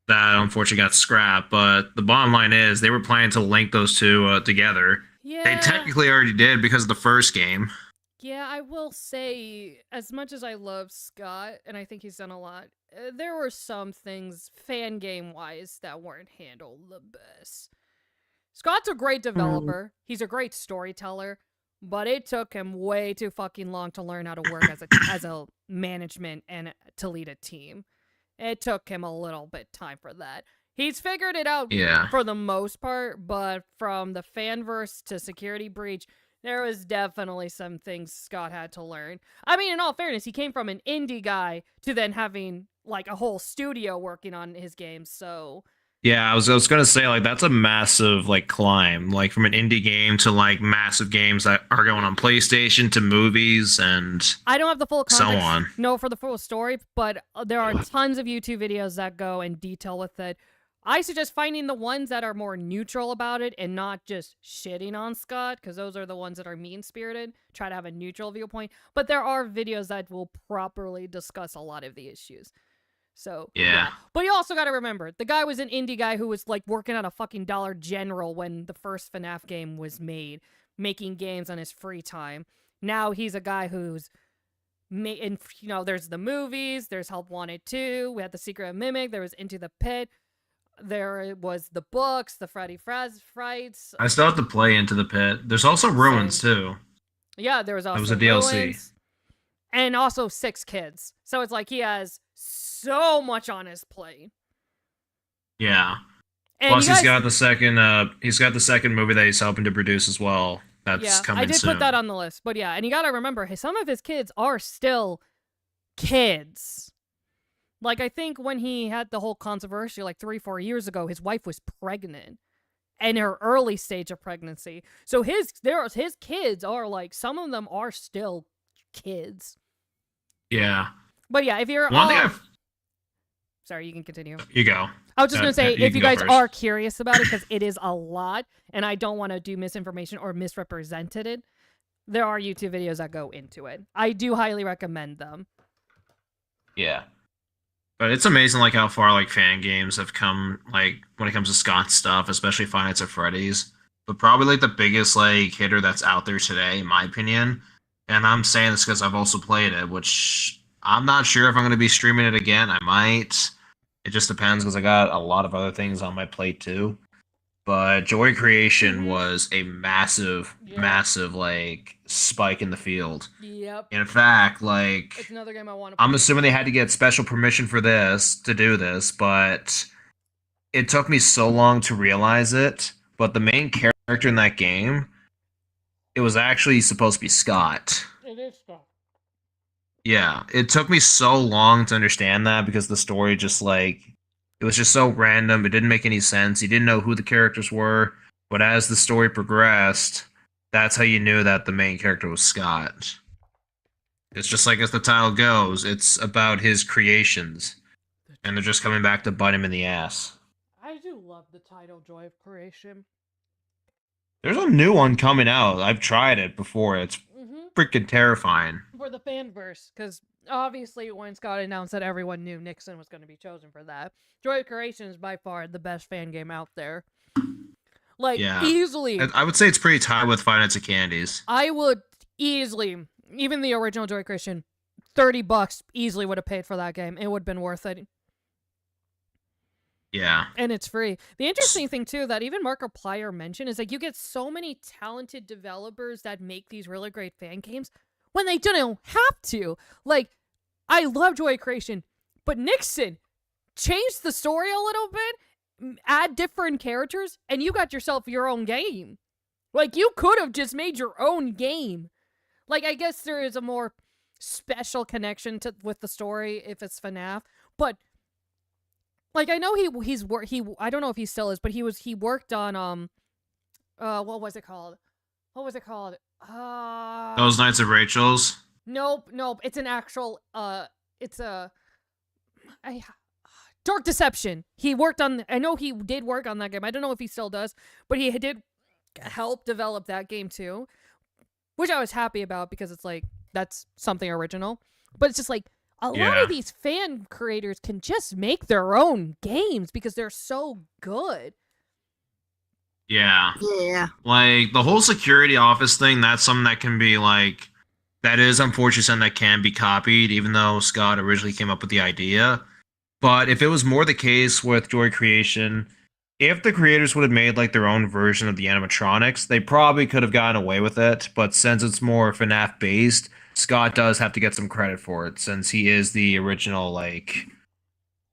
that unfortunately got scrapped. But the bottom line is they were planning to link those two together. Yeah. They technically already did because of the first game. Yeah, I will say, as much as I love Scott, and I think he's done a lot, there were some things, fan game-wise, that weren't handled the best. Scott's a great developer. He's a great storyteller, but it took him way too fucking long to learn how to work as a management and to lead a team. It took him a little bit time for that. He's figured it out Yeah. for the most part, but from the fanverse to security breach, there was definitely some things Scott had to learn. I mean, in all fairness, he came from an indie guy to then having, like, a whole studio working on his games, so... Yeah, I was gonna say like that's a massive like climb, like from an indie game to like massive games that are going on PlayStation to movies and I don't have the full so context, on. no, for the full story, but there are tons of YouTube videos that go in detail with it. I suggest finding the ones that are more neutral about it and not just shitting on Scott, because those are the ones that are mean-spirited. Try to have a neutral viewpoint. But there are videos that will properly discuss a lot of the issues. So, Yeah. But you also got to remember, the guy was an indie guy who was like working at a fucking Dollar General when the first FNAF game was made, making games on his free time. Now he's a guy who's and there's the movies, there's Help Wanted 2, we had The Secret of Mimic, there was Into the Pit, there was the books, the Freddy Frights. I still have to play Into the Pit. There's also Ruins too. Yeah, there was also was a DLC. Ruins, and also 6 kids. So it's like he has so much on his plate. Yeah. And Plus, you guys, he's got the second movie that he's helping to produce as well. That's coming I did soon. put that on the list. But yeah, and you gotta remember, some of his kids are still kids. Like, I think when he had the whole controversy like 3-4 years ago, his wife was pregnant. In her early stage of pregnancy. So his kids are like, some of them are still kids. Yeah. But yeah, if you're One thing sorry, you can continue. You go. I was just going to say, you if can you go guys first. are curious about it, because it is a lot, and I don't want to do misinformation or misrepresented it, there are YouTube videos that go into it. I do highly recommend them. Yeah. But it's amazing like how far like fan games have come like when it comes to Scott's stuff, especially Five Nights at Freddy's. But probably like the biggest like hitter that's out there today, in my opinion. And I'm saying this because I've also played it, which I'm not sure if I'm going to be streaming it again. I might. It just depends because I got a lot of other things on my plate too. But Joy Creation was a massive, massive like spike in the field. Yep. In fact, like It's another game I want to play. I'm assuming they had to get special permission for this to do this, but it took me so long to realize it. But the main character in that game, it was actually supposed to be Scott. It is Scott. Yeah, it took me so long to understand that because the story just like it was just so random. It didn't make any sense. You didn't know who the characters were, but as the story progressed, that's how you knew that the main character was Scott. It's just like as the title goes, it's about his creations, and they're just coming back to bite him in the ass. I do love the title Joy of Creation. There's a new one coming out. I've tried it before. It's freaking terrifying. For the fanverse, because obviously when Scott announced that, everyone knew Nixon was going to be chosen for that. Joy of Creation is by far the best fan game out there. Like, easily. I would say it's pretty tied with Five Nights at Candy's. I would easily, even the original Joy of Creation, $30 easily would have paid for that game. It would have been worth it. Yeah. And it's free. The interesting thing, too, that even Markiplier mentioned is like you get so many talented developers that make these really great fan games when they don't have to. Like, I love Joy Creation, but Nixon changed the story a little bit, add different characters, and you got yourself your own game. Like, you could have just made your own game. Like, I guess there is a more special connection with the story if it's FNAF, but like, I know he I don't know if he still is, but he worked on what was it called? Those Nights of Rachel's? Nope. It's an actual Dark Deception. He worked on, I know he did work on that game. I don't know if he still does, but he did help develop that game too, which I was happy about because it's like that's something original. But it's just like a lot of these fan creators can just make their own games because they're so good. Yeah. Yeah. Like, the whole security office thing, that's something that can be, like, that is unfortunately something that can be copied, even though Scott originally came up with the idea. But if it was more the case with Joy Creation, if the creators would have made, like, their own version of the animatronics, they probably could have gotten away with it. But since it's more FNAF-based, Scott does have to get some credit for it, since he is the original, like,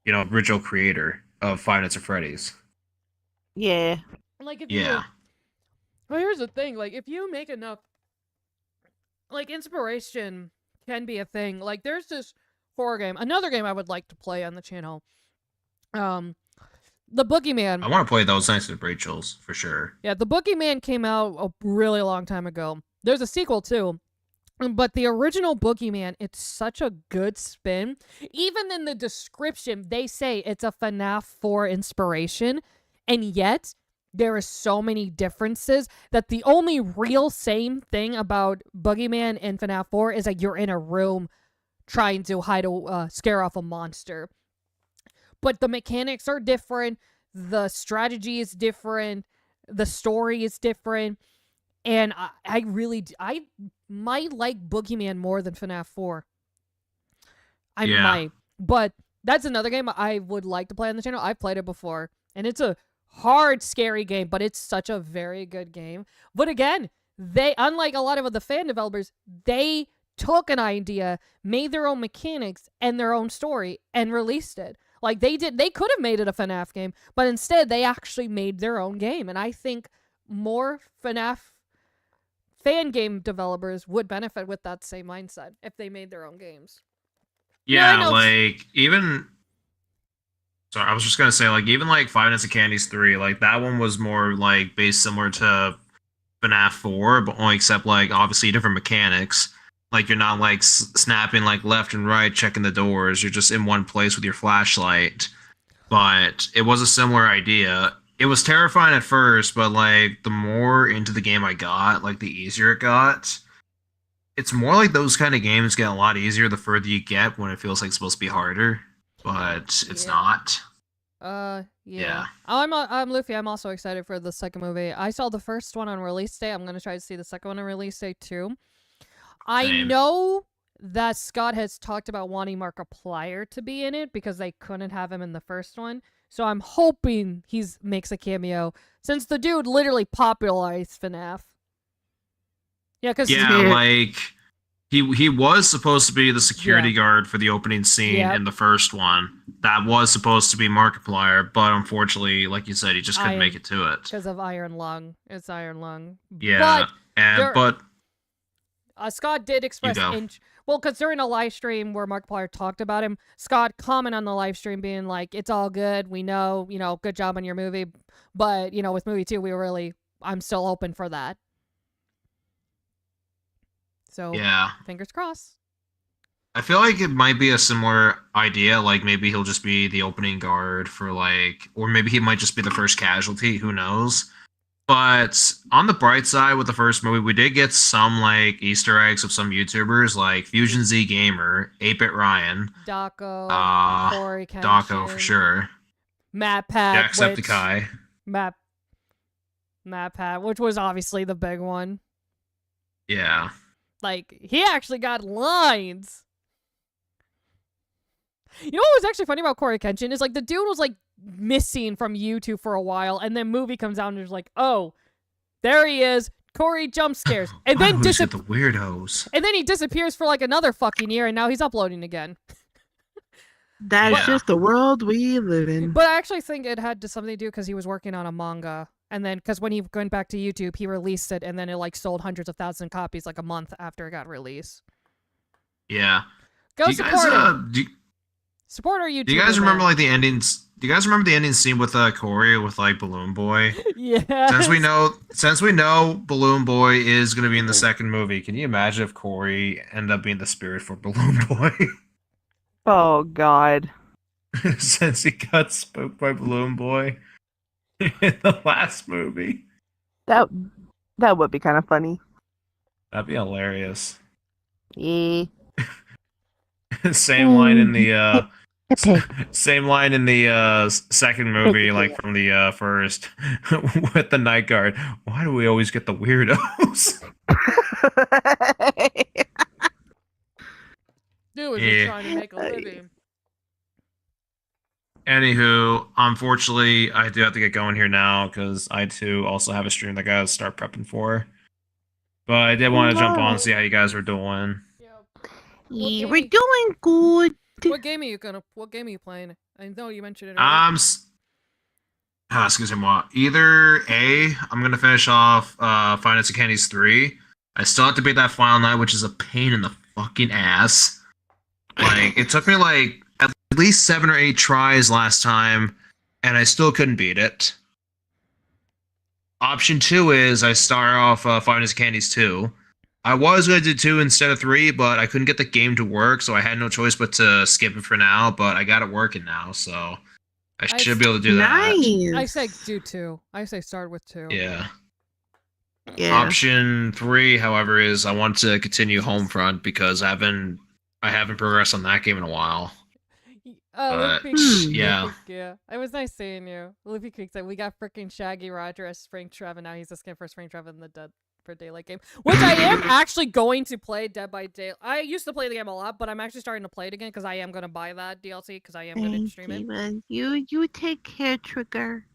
original creator of Five Nights at Freddy's. Like, if you, well, here's the thing, like, if you make enough, like, inspiration can be a thing. Like, there's this horror game, another game I would like to play on the channel, The Boogeyman. I want to play those Nights at Rachel's for sure. Yeah, the Boogeyman came out a really long time ago. There's a sequel too. But the original Boogeyman, it's such a good spin. Even in the description, they say it's a FNAF 4 inspiration. And yet, there are so many differences that the only real same thing about Boogeyman and FNAF 4 is that you're in a room trying to scare off a monster. But the mechanics are different. The strategy is different. The story is different. And I might like Boogeyman more than FNAF 4. I might. But that's another game I would like to play on the channel. I've played it before. And it's a hard, scary game, but it's such a very good game. But again, they, unlike a lot of the fan developers, they took an idea, made their own mechanics and their own story, and released it. Like, they could have made it a FNAF game, but instead, they actually made their own game. And I think more FNAF fan game developers would benefit with that same mindset if they made their own games. Yeah, like, even... Sorry, I was just gonna say, like, even, like, Five Nights at Candy's 3, like, that one was more, like, based similar to FNAF 4, but only except, like, obviously different mechanics. Like, you're not, like, snapping, like, left and right, checking the doors. You're just in one place with your flashlight. But it was a similar idea. It was terrifying at first, but, like, the more into the game I got, like, the easier it got. It's more like those kind of games get a lot easier the further you get when it feels like it's supposed to be harder. But it's not. Yeah. I'm Luffy. I'm also excited for the second movie. I saw the first one on release day. I'm going to try to see the second one on release day, too. I know that Scott has talked about wanting Markiplier to be in it because they couldn't have him in the first one. So I'm hoping he makes a cameo since the dude literally popularized FNAF. Yeah, because like he was supposed to be the security guard for the opening scene in the first one. That was supposed to be Markiplier, but unfortunately, like you said, he just couldn't make it to it because of Iron Lung. It's Iron Lung. Yeah, but Scott did express well, because during a live stream where Markiplier talked about him, Scott commented on the live stream being like, "It's all good. We know, good job on your movie, but with movie 2, I'm still open for that." So fingers crossed. I feel like it might be a similar idea. Like maybe he'll just be the opening guard for or maybe he might just be the first casualty. Who knows? But on the bright side with the first movie, we did get some Easter eggs of some YouTubers like Fusion Z Gamer, 8-Bit Ryan, Daco, Corey Kenshin, Daco for sure, Matt Pat, Jacksepticeye, Matt Pat, which was obviously the big one. Yeah. He actually got lines. You know what was actually funny about Corey Kenshin is the dude was missing from YouTube for a while, and then movie comes out and there's oh, there he is. Corey jump scares, and then the weirdos. And then he disappears for another fucking year, and now he's uploading again. That's just the world we live in. But I actually think it had something to do because he was working on a manga. And then, because when he went back to YouTube, he released it, and then it sold hundreds of thousands of copies a month after it got released. Yeah. Go support it. Support our YouTube. Do you guys remember the endings? Do you guys remember the ending scene with Corey with Balloon Boy? Yeah. Since we know Balloon Boy is going to be in the second movie, can you imagine if Corey ended up being the spirit for Balloon Boy? Oh God. Since he got spooked by Balloon Boy in the last movie. That would be kind of funny. That'd be hilarious. Yeah. Same line in the second movie, from the first, with the night guard. Why do we always get the weirdos? Dude was just trying to make a living. Anywho, unfortunately, I do have to get going here now because I too also have a stream that I gotta start prepping for. But I did want to jump on and see how you guys were doing. Yeah, we're doing good. What game are you playing? I know you mentioned it. Excuse me. Either A, I'm gonna finish off Five Nights at Candy's 3. I still have to beat that final night, which is a pain in the fucking ass. It took me at least 7 or 8 tries last time, and I still couldn't beat it. Option 2 is I start off Five Nights at Candy's 2. I was going to do 2 instead of 3, but I couldn't get the game to work, so I had no choice but to skip it for now, but I got it working now, so I should be able to do that. Nice. I say do 2. I say start with 2. Yeah. Yeah. Option 3, however, is I want to continue Homefront because I haven't progressed on that game in a while. But, yeah. Yeah, it was nice seeing you. Lippy Creek said we got freaking Shaggy Roger as Springtrap, and now he's a skin for Springtrap in the Dead for Daylight game, which I am actually going to play Dead by Daylight. I used to play the game a lot, but I'm actually starting to play it again because I am going to buy that DLC because I am going to stream it. You take care, Trigger.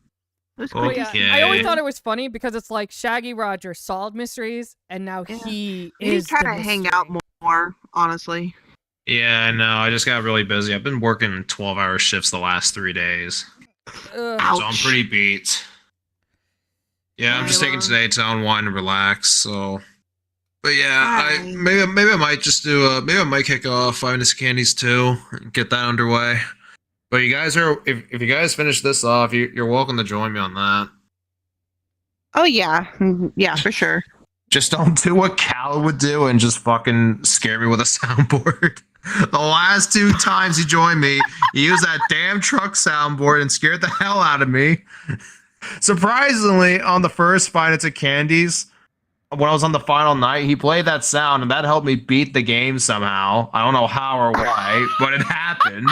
It was Oh good to yeah, see I always you. thought it was funny because it's like Shaggy Roger solved mysteries, and now Yeah. he We need is to try the to hang out mystery. more, honestly. Yeah, no, I just got really busy. I've been working 12-hour shifts the last 3 days. Ugh. Ouch. So I'm pretty beat. Yeah, I'm just taking today to unwind and relax. So, but yeah, Alright. maybe I might just do maybe I might kick off Five Nights at Candy's 2 and get that underway. But you guys are if you guys finish this off, you're welcome to join me on that. Oh yeah, yeah, for sure. Just don't do what Cal would do and just fucking scare me with a soundboard. The last 2 times he joined me, he used that damn truck soundboard and scared the hell out of me. Surprisingly, on the first Five Nights at Candy's, when I was on the final night, he played that sound and that helped me beat the game somehow. I don't know how or why, but it happened.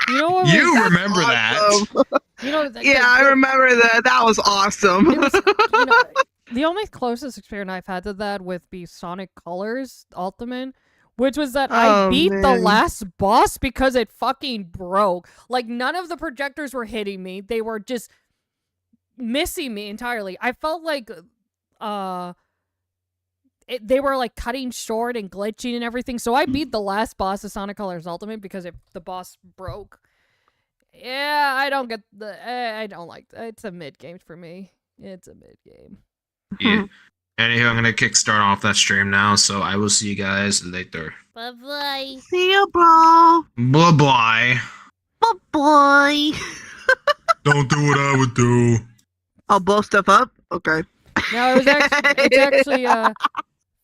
You know what? You remember that? Awesome. You know, Yeah, I remember that. That was awesome. It was, you know, the only closest experience I've had to that would be Sonic Colors Ultimate, which was that I Oh, beat the man. last boss because it fucking broke. Like, none of the projectors were hitting me. They were just missing me entirely. I felt like they were like cutting short and glitching and everything. So I beat the last boss of Sonic Colors Ultimate because the boss broke. Yeah, I don't get I don't like it's a mid game for me. It's a mid game. Yeah. Anywho, I'm gonna kickstart off that stream now, so I will see you guys later. Bye bye. See you, bro. Bye bye. Bye. Don't do what I would do. I'll blow stuff up. Okay. No, it's actually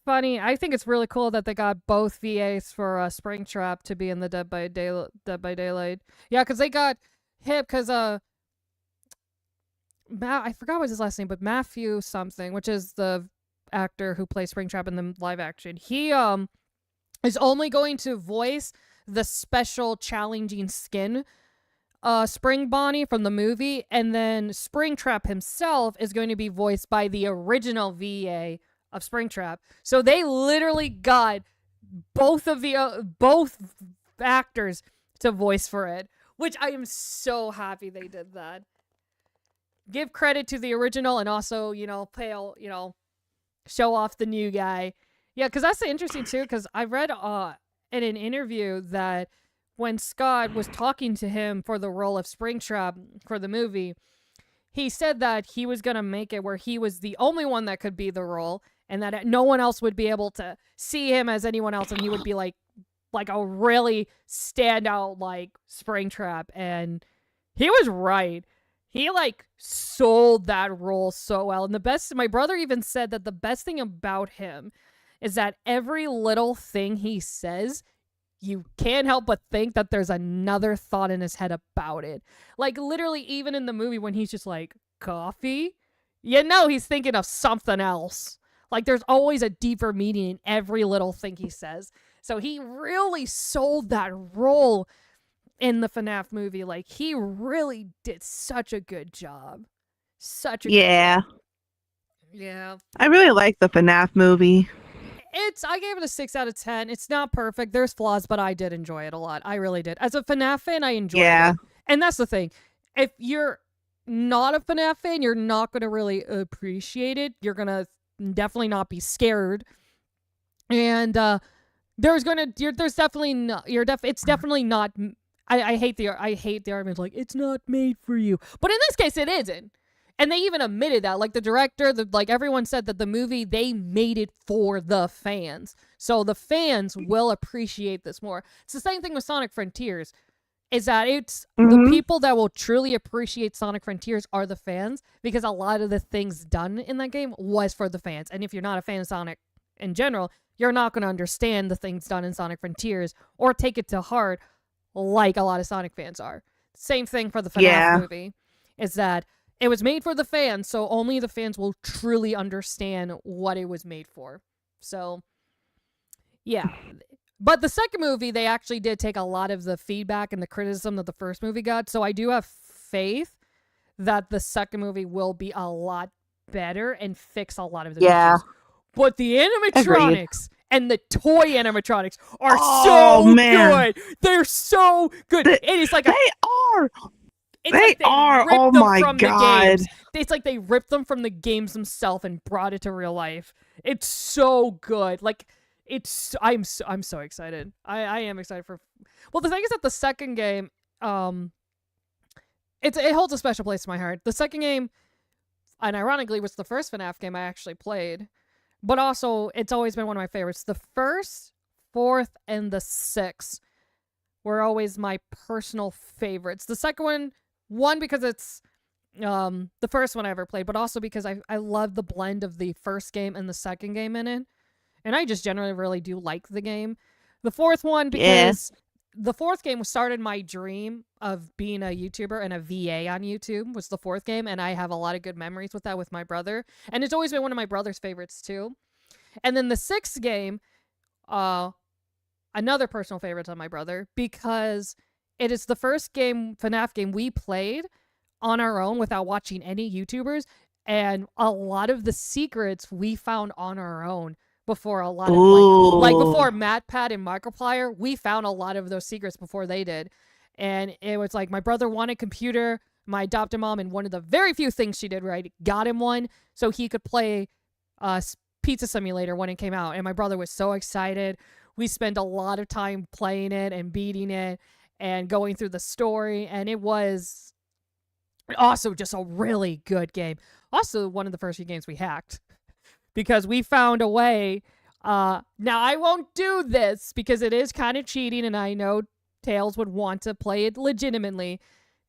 funny. I think it's really cool that they got both VAs for Springtrap to be in the Dead by Daylight. Yeah, because they got hit because I forgot what his last name, but Matthew something, which is the actor who plays Springtrap in the live action. He is only going to voice the special challenging skin Spring Bonnie from the movie, and then Springtrap himself is going to be voiced by the original VA of Springtrap. So they literally got both of the both actors to voice for it, which I am so happy they did that. Give credit to the original and also, show off the new guy. Yeah, because that's interesting too, because I read in an interview that when Scott was talking to him for the role of Springtrap for the movie, he said that he was going to make it where he was the only one that could be the role and that no one else would be able to see him as anyone else, and he would be like a really standout like Springtrap. And he was right. He sold that role so well. And my brother even said that the best thing about him is that every little thing he says, you can't help but think that there's another thought in his head about it. Like, literally, even in the movie when he's just like, coffee? He's thinking of something else. Like, there's always a deeper meaning in every little thing he says. So he really sold that role in the FNAF movie. Like, he really did such a good job. Such a good job. Yeah. I really like the FNAF movie. I gave it a 6 out of 10. It's not perfect. There's flaws, but I did enjoy it a lot. I really did. As a FNAF fan, I enjoyed it. And that's the thing. If you're not a FNAF fan, you're not going to really appreciate it. You're going to definitely not be scared. And there's definitely not, it's definitely not, I hate the argument like, it's not made for you. But in this case, it isn't. And they even admitted that, like the director, everyone said that the movie, they made it for the fans. So the fans will appreciate this more. It's the same thing with Sonic Frontiers. is that it's the Mhm. people that will truly appreciate Sonic Frontiers are the fans, because a lot of the things done in that game was for the fans. And if you're not a fan of Sonic in general, you're not going to understand the things done in Sonic Frontiers or take it to heart like a lot of Sonic fans are. Same thing for the FNAF Yeah. movie, is that it was made for the fans, so only the fans will truly understand what it was made for. So, yeah. But the second movie, they actually did take a lot of the feedback and the criticism that the first movie got, so I do have faith that the second movie will be a lot better and fix a lot of the Yeah. issues. But the animatronics and the toy animatronics are Oh, so man. good. They're so good. They- It is like They are. it's They like they are. ripped Oh them my from the God. games. It's like they ripped them from the games themselves and brought it to real life. It's so good. Like I'm so excited. I am excited for. Well, the thing is that the second game, it holds a special place in my heart. The second game, and ironically, was the first FNAF game I actually played, but also it's always been one of my favorites. The first, fourth, and the sixth were always my personal favorites. The second one because it's the first one I ever played, but also because I love the blend of the first game and the second game in it. And I just generally really do like the game. The fourth one because the fourth game started my dream of being a YouTuber and a VA on YouTube was the fourth game, and I have a lot of good memories with that with my brother. And it's always been one of my brother's favorites too. And then the sixth game, another personal favorite on my brother because it is the first game, FNAF game we played on our own without watching any YouTubers, and a lot of the secrets we found on our own before a lot of like before MatPat and Markiplier, we found a lot of those secrets before they did. And it was like my brother wanted a computer, my adopted mom, and one of the very few things she did right, got him one so he could play Pizza Simulator when it came out. And my brother was so excited. We spent a lot of time playing it and beating it and going through the story, and it was also just a really good game. Also, one of the first few games we hacked because we found a way. Now, I won't do this because it is kind of cheating, and I know Tails would want to play it legitimately.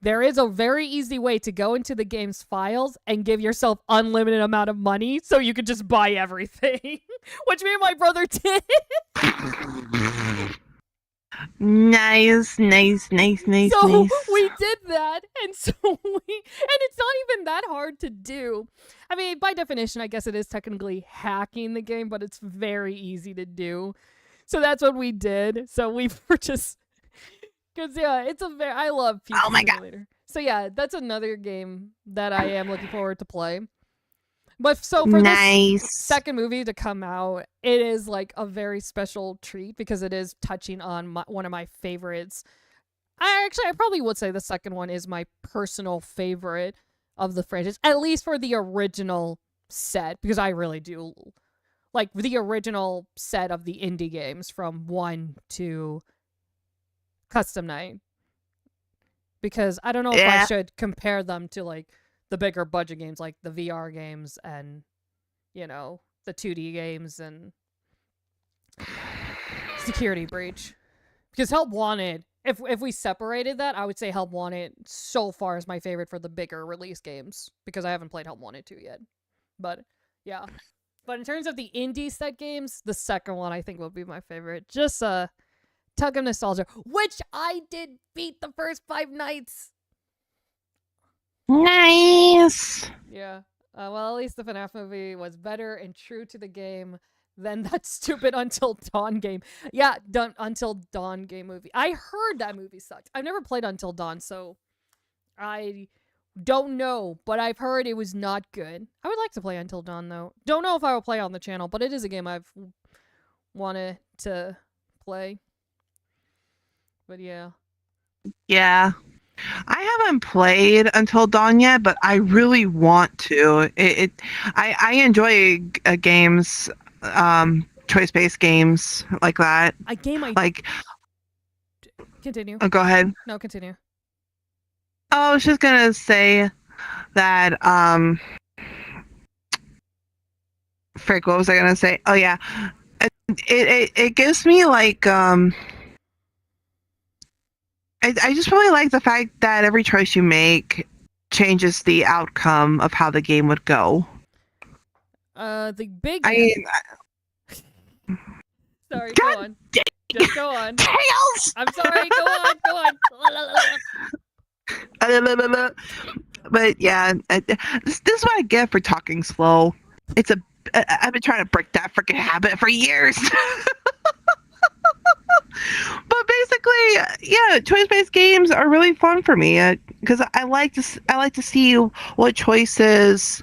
There is a very easy way to go into the game's files and give yourself unlimited amount of money so you could just buy everything, which me and my brother did. Nice. So we did that, and so and it's not even that hard to do. I mean, by definition, I guess it is technically hacking the game, but it's very easy to do. So that's what we did. So we were just, because yeah, I love Pizza Simulator. So yeah, that's another game that I am looking forward to play. But so for this second movie to come out, it is like a very special treat because it is touching on one of my favorites. I probably would say the second one is my personal favorite of the franchise, at least for the original set, because I really do like the original set of the indie games from 1 to Custom Night. Because I don't know if I should compare them to like the bigger budget games like the VR games and, you know, the 2D games and Security Breach. Because Help Wanted, if we separated that, I would say Help Wanted so far is my favorite for the bigger release games. Because I haven't played Help Wanted 2 yet. But, yeah. But in terms of the indie set games, the second one I think will be my favorite. Just a tug of nostalgia, which I did beat the first 5 nights. Nice. Yeah. Well, at least the FNAF movie was better and true to the game than that stupid Until Dawn game. Yeah, Until Dawn game movie. I heard that movie sucked. I've never played Until Dawn, so I don't know, but I've heard it was not good. I would like to play Until Dawn, though. Don't know if I will play on the channel, but it is a game I've wanted to play. But yeah. Yeah. I haven't played Until Dawn yet, but I really want to. I enjoy games, choice-based games like that. A game I like. Continue. Go ahead. No, continue. Oh, I was just gonna say that. Frick, what was I gonna say? Oh yeah, it gives me like I just really like the fact that every choice you make changes the outcome of how the game would go. The big. I mean, Sorry, God go on. Just go on. Tails! I'm sorry. Go on. Go on. But yeah, this is what I get for talking slow. I've been trying to break that freaking habit for years. But basically, yeah, choice-based games are really fun for me because I like to see what choices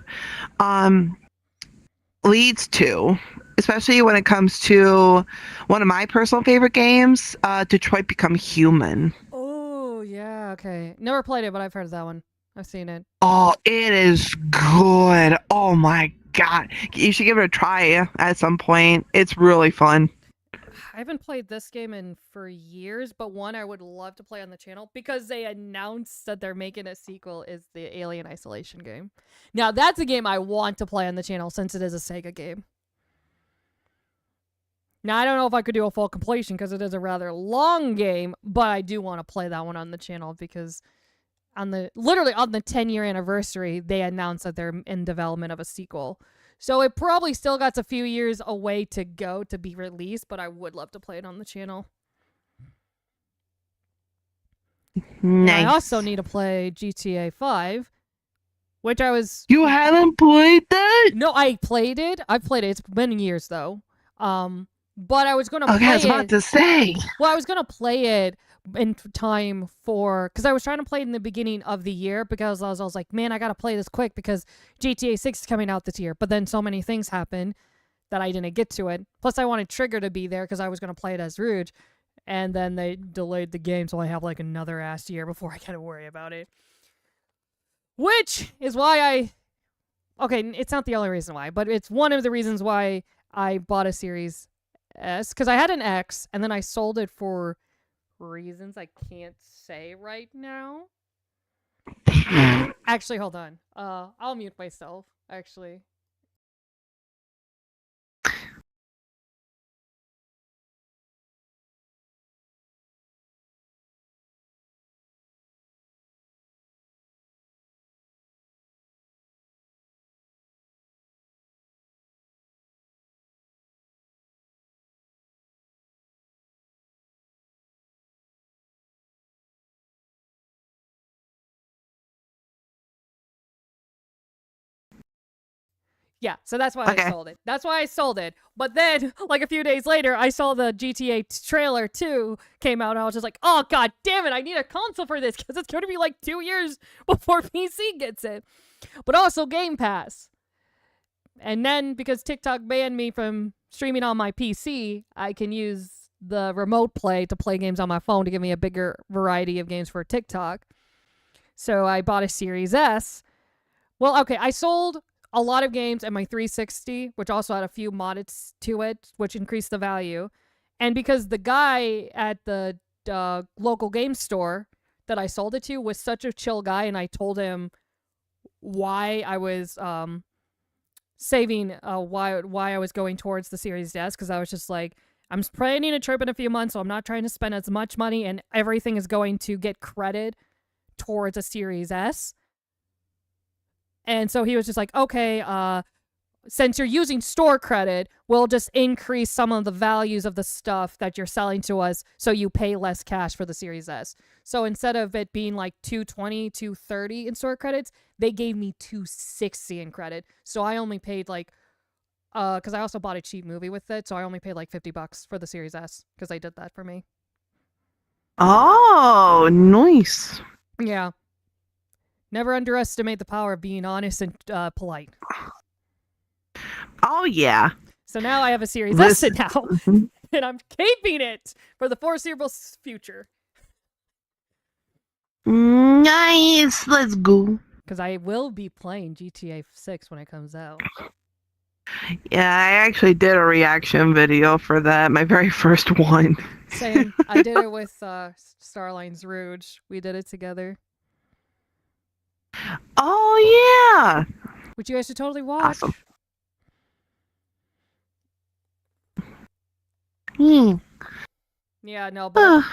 leads to, especially when it comes to one of my personal favorite games, Detroit Become Human. Oh yeah. Okay. Never played it, but I've heard of that one. I've seen it. Oh, it is good. Oh my god. You should give it a try at some point. It's really fun. I haven't played this game for years, but one I would love to play on the channel because they announced that they're making a sequel is the Alien Isolation game. Now that's a game I want to play on the channel since it is a Sega game. Now I don't know if I could do a full completion because it is a rather long game, but I do want to play that one on the channel because literally on the 10-year anniversary, they announced that they're in development of a sequel. So it probably still got a few years away to go to be released, but I would love to play it on the channel. Nice. And I also need to play GTA 5, which I was... You haven't played that? No, I played it. I've played it. It's been years, though. But I was going to play it... Okay, I was about to say. Well, I was going to play it in time for... Because I was trying to play it in the beginning of the year because I was like, man, I got to play this quick because GTA 6 is coming out this year. But then so many things happened that I didn't get to it. Plus, I wanted Trigger to be there because I was going to play it as Rouge. And then they delayed the game, so I have like another ass year before I got to worry about it. Which is why okay, it's not the only reason why, but it's one of the reasons why I bought a Series S. Because I had an X, and then I sold it for reasons I can't say right now. Actually, hold on. I'll mute myself, actually. Yeah, so that's why I sold it. That's why I sold it. But then, like a few days later, I saw the GTA trailer 2 came out, and I was just like, oh, god damn it, I need a console for this, because it's going to be like 2 years before PC gets it. But also Game Pass. And then, because TikTok banned me from streaming on my PC, I can use the remote play to play games on my phone to give me a bigger variety of games for TikTok. So I bought a Series S. Well, okay, I sold a lot of games at my 360, which also had a few mods to it, which increased the value. And because the guy at the local game store that I sold it to was such a chill guy, and I told him why I was saving, why I was going towards the Series S, because I was just like, I'm planning a trip in a few months, so I'm not trying to spend as much money, and everything is going to get credit towards a Series S. And so he was just like, okay, since you're using store credit, we'll just increase some of the values of the stuff that you're selling to us so you pay less cash for the Series S. So instead of it being like $220, $230 in store credits, they gave me $260 in credit. So I only paid like, because I also bought a cheap movie with it, so I only paid like $50 for the Series S because they did that for me. Oh, nice. Yeah. Never underestimate the power of being honest and polite. Oh, yeah. So now I have a Series S now, and I'm keeping it for the foreseeable future. Nice. Let's go. Because I will be playing GTA 6 when it comes out. Yeah, I actually did a reaction video for that, my very first one. Same. I did it with Starline's Rouge. We did it together. Oh, yeah. Which you guys should totally watch. Awesome. Yeah, no, but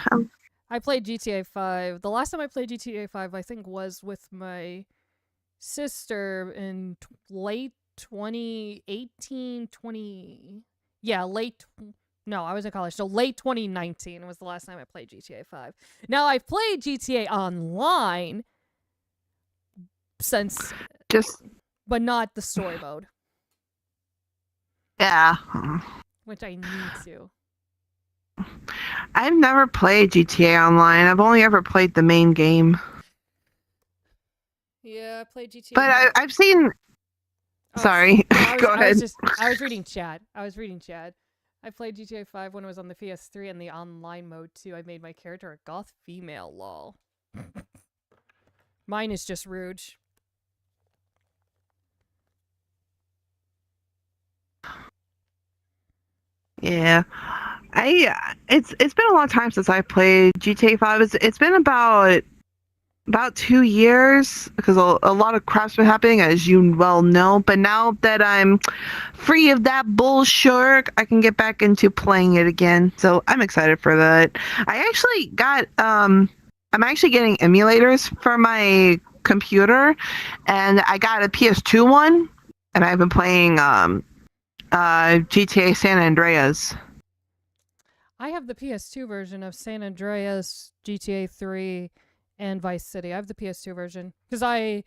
I played GTA 5. The last time I played GTA 5, I think, was with my sister in late 2018, yeah, no, I was in college, so late 2019 was the last time I played GTA 5. Now, I've played GTA Online since, Just but not the story mode, yeah. which I need to. I've never played GTA Online. I've only ever played the main game. Yeah, I played GTA But 5. I've seen. Sorry, go ahead. I was reading chat. I played GTA 5 when it was on the PS3 and the online mode too. I made my character a goth female, lol. Mine is just Rouge. Yeah, it's been a long time since I played GTA 5. It's been about 2 years because a lot of crap's been happening, as you well know. But now that I'm free of that bullshit, I can get back into playing it again. So I'm excited for that. I actually got I'm actually getting emulators for my computer, and I got a PS2 one, and I've been playing GTA San Andreas. I have the PS2 version of San Andreas, GTA 3, and Vice City. I have the PS2 version because I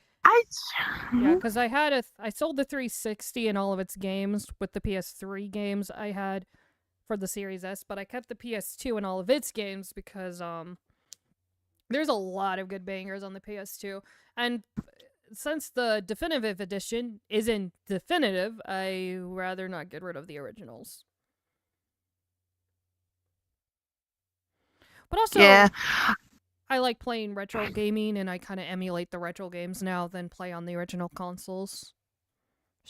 sold the 360 and all of its games with the PS3 games I had for the Series S, but I kept the PS2 and all of its games because there's a lot of good bangers on the PS2, and since the definitive edition isn't definitive, I rather not get rid of the originals. But also, Yeah. I like playing retro gaming, and I kind of emulate the retro games now than play on the original consoles.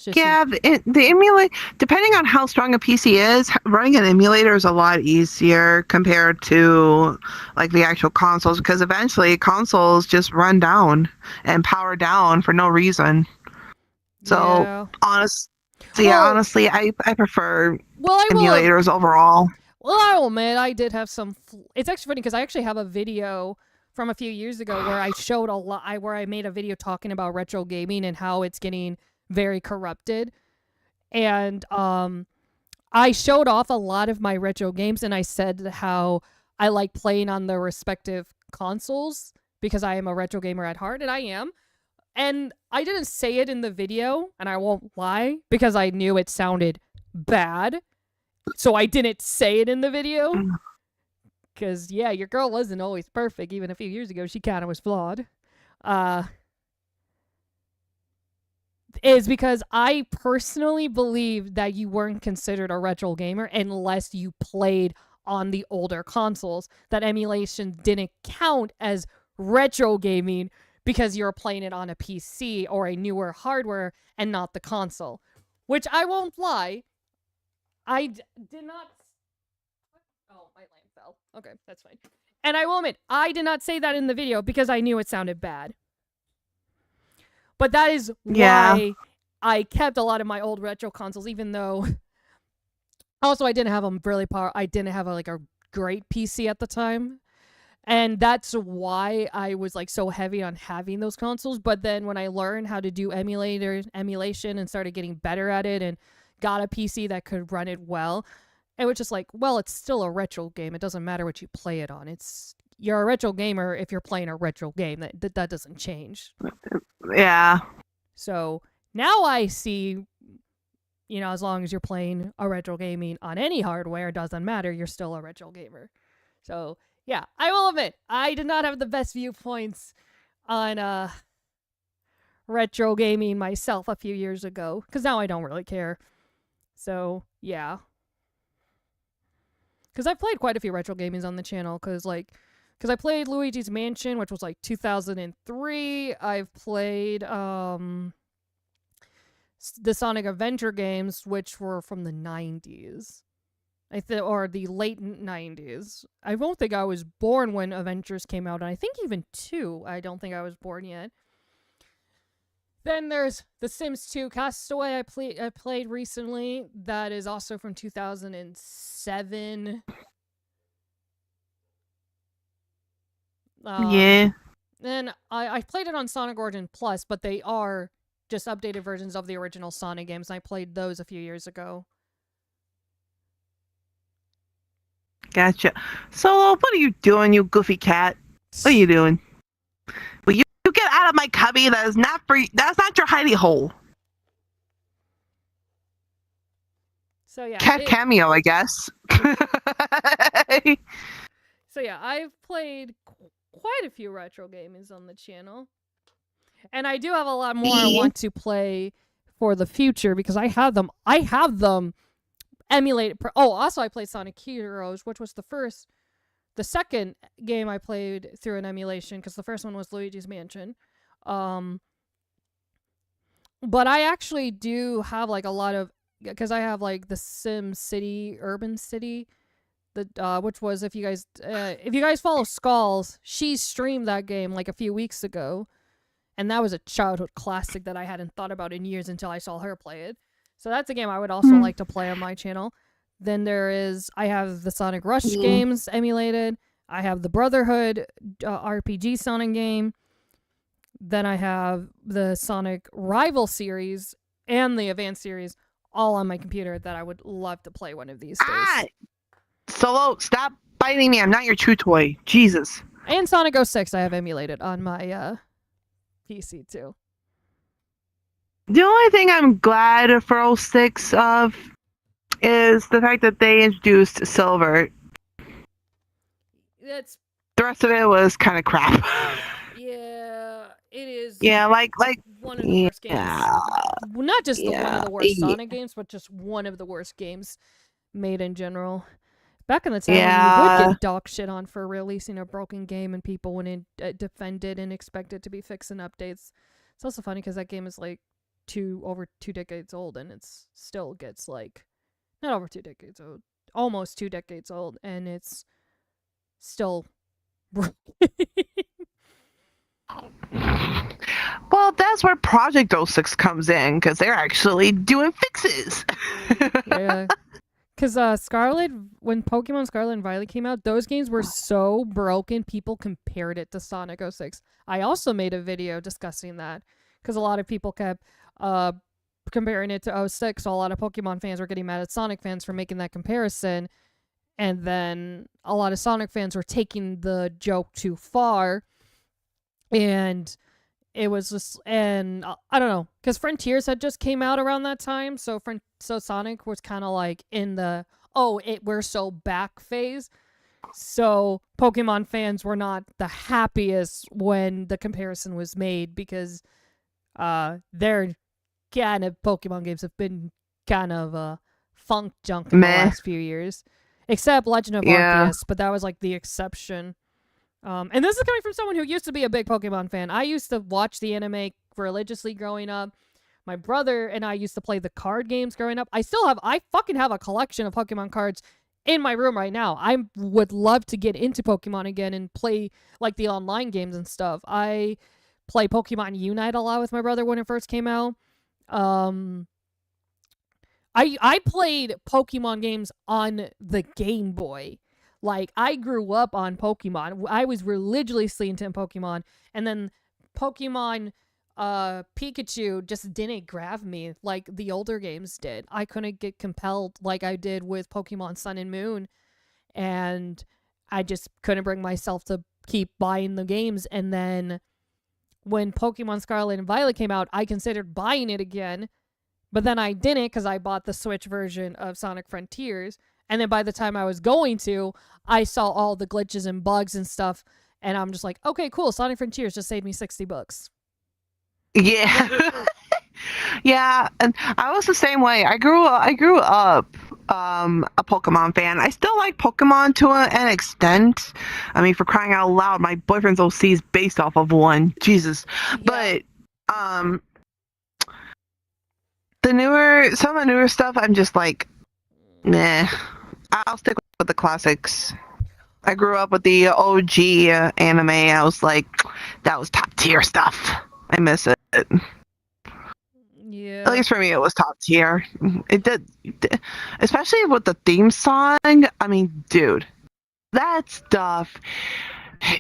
Yeah, the emulate, depending on how strong a PC is, running an emulator is a lot easier compared to like the actual consoles, because eventually consoles just run down and power down for no reason. So yeah. honestly, I prefer emulators overall. Well, I will admit I did have some. It's actually funny because I actually have a video from a few years ago where I showed where I made a video talking about retro gaming and how it's getting very corrupted, and I showed off a lot of my retro games, and I said how I like playing on the respective consoles because I am a retro gamer at heart, and I am. And I didn't say it in the video, and I won't lie, because I knew it sounded bad. So I didn't say it in the video. Because, yeah, your girl wasn't always perfect. Even a few years ago, she kind of was flawed. Is because I personally believe that you weren't considered a retro gamer unless you played on the older consoles. That emulation didn't count as retro gaming because you're playing it on a PC or a newer hardware and not the console. Which I won't lie, I did not... Oh, my lamp fell. Okay, that's fine. And I will admit, I did not say that in the video because I knew it sounded bad. But that is why I kept a lot of my old retro consoles, even though... Also, I didn't have them really I didn't have a great PC at the time. And that's why I was so heavy on having those consoles. But then when I learned how to do emulation and started getting better at it and got a PC that could run it well, it was just well, it's still a retro game. It doesn't matter what you play it on. You're a retro gamer if you're playing a retro game. That doesn't change. Yeah. So now I see, as long as you're playing a retro gaming on any hardware, it doesn't matter. You're still a retro gamer. So yeah, I will admit, I did not have the best viewpoints on retro gaming myself a few years ago, because now I don't really care. So, yeah. Because I've played quite a few retro gamings on the channel, because I played Luigi's Mansion, which was 2003. I've played the Sonic Adventure games, which were from the 90s. Or the late 90s. I don't think I was born when Adventures came out, and I think even 2, I don't think I was born yet. Then there's The Sims 2 Castaway I played recently. That is also from 2007. Yeah. And I played it on Sonic Origin Plus, but they are just updated versions of the original Sonic games, and I played those a few years ago. Gotcha. Solo, what are you doing, you goofy cat? What are you doing? Will you get out of my cubby? That is not for. That's not your hidey hole. So yeah, Cat cameo, I guess. So yeah, I've played quite a few retro games on the channel, and I do have a lot more I want to play for the future because I have them. I have them emulated. Also I played Sonic Heroes, which was the second game I played through an emulation because the first one was Luigi's Mansion. But I actually do have like a lot of, because I have like the Sim City, Urban City, which was if you guys follow Skulls, she streamed that game like a few weeks ago, and that was a childhood classic that I hadn't thought about in years until I saw her play it. So that's a game I would also like to play on my channel. Then I have the Sonic Rush games emulated. I have the Brotherhood RPG Sonic game. Then I have the Sonic Rival series and the Advanced series all on my computer that I would love to play one of these days. Solo, stop biting me. I'm not your chew toy. Jesus. And Sonic 06 I have emulated on my PC too. The only thing I'm glad for 06 of is the fact that they introduced Silver. The rest of it was kind of crap. Yeah, it is. Yeah, like one of the worst games. Not just one of the worst Sonic games, but just one of the worst games made in general. Back in the time, you would get dog shit on for releasing a broken game, and people wouldn't defend it and expect it to be fixed in updates. It's also funny because that game is like over 2 decades old, and it's still gets like not over 2 decades old, almost 2 decades old, and it's still. Well, that's where Project 06 comes in, because they're actually doing fixes. Yeah. Because when Pokemon Scarlet and Violet came out, those games were so broken, people compared it to Sonic 06. I also made a video discussing that, because a lot of people kept comparing it to 06, so a lot of Pokemon fans were getting mad at Sonic fans for making that comparison, and then a lot of Sonic fans were taking the joke too far, and it was just, and I don't know, because Frontiers had just came out around that time, so Sonic was kind of like in the, we're so back phase, so Pokemon fans were not the happiest when the comparison was made, because their kind of Pokemon games have been kind of funk junk in the last few years, except Legend of Arceus, but that was like the exception. And this is coming from someone who used to be a big Pokemon fan. I used to watch the anime religiously growing up. My brother and I used to play the card games growing up. I fucking have a collection of Pokemon cards in my room right now. I would love to get into Pokemon again and play like the online games and stuff. I play Pokemon Unite a lot with my brother when it first came out. I played Pokemon games on the Game Boy. Like, I grew up on Pokemon. I was religiously into Pokemon, and then Pokemon Pikachu just didn't grab me like the older games did. I couldn't get compelled like I did with Pokemon Sun and Moon, and I just couldn't bring myself to keep buying the games. And then when Pokemon Scarlet and Violet came out, I considered buying it again, but then I didn't because I bought the Switch version of Sonic Frontiers. And then by the time I was going to, I saw all the glitches and bugs and stuff, and I'm just like, okay, cool, Sonic Frontiers just saved me $60. Yeah. Yeah, and I was the same way. I grew up a Pokemon fan. I still like Pokemon to an extent. I mean, for crying out loud, my boyfriend's OC is based off of one. Jesus. Yeah. But some of the newer stuff, I'm just like, nah. I'll stick with the classics. I grew up with the OG anime. I was like, that was top tier stuff. I miss it. Yeah. At least for me, it was top tier. It did, especially with the theme song. I mean, dude, that stuff.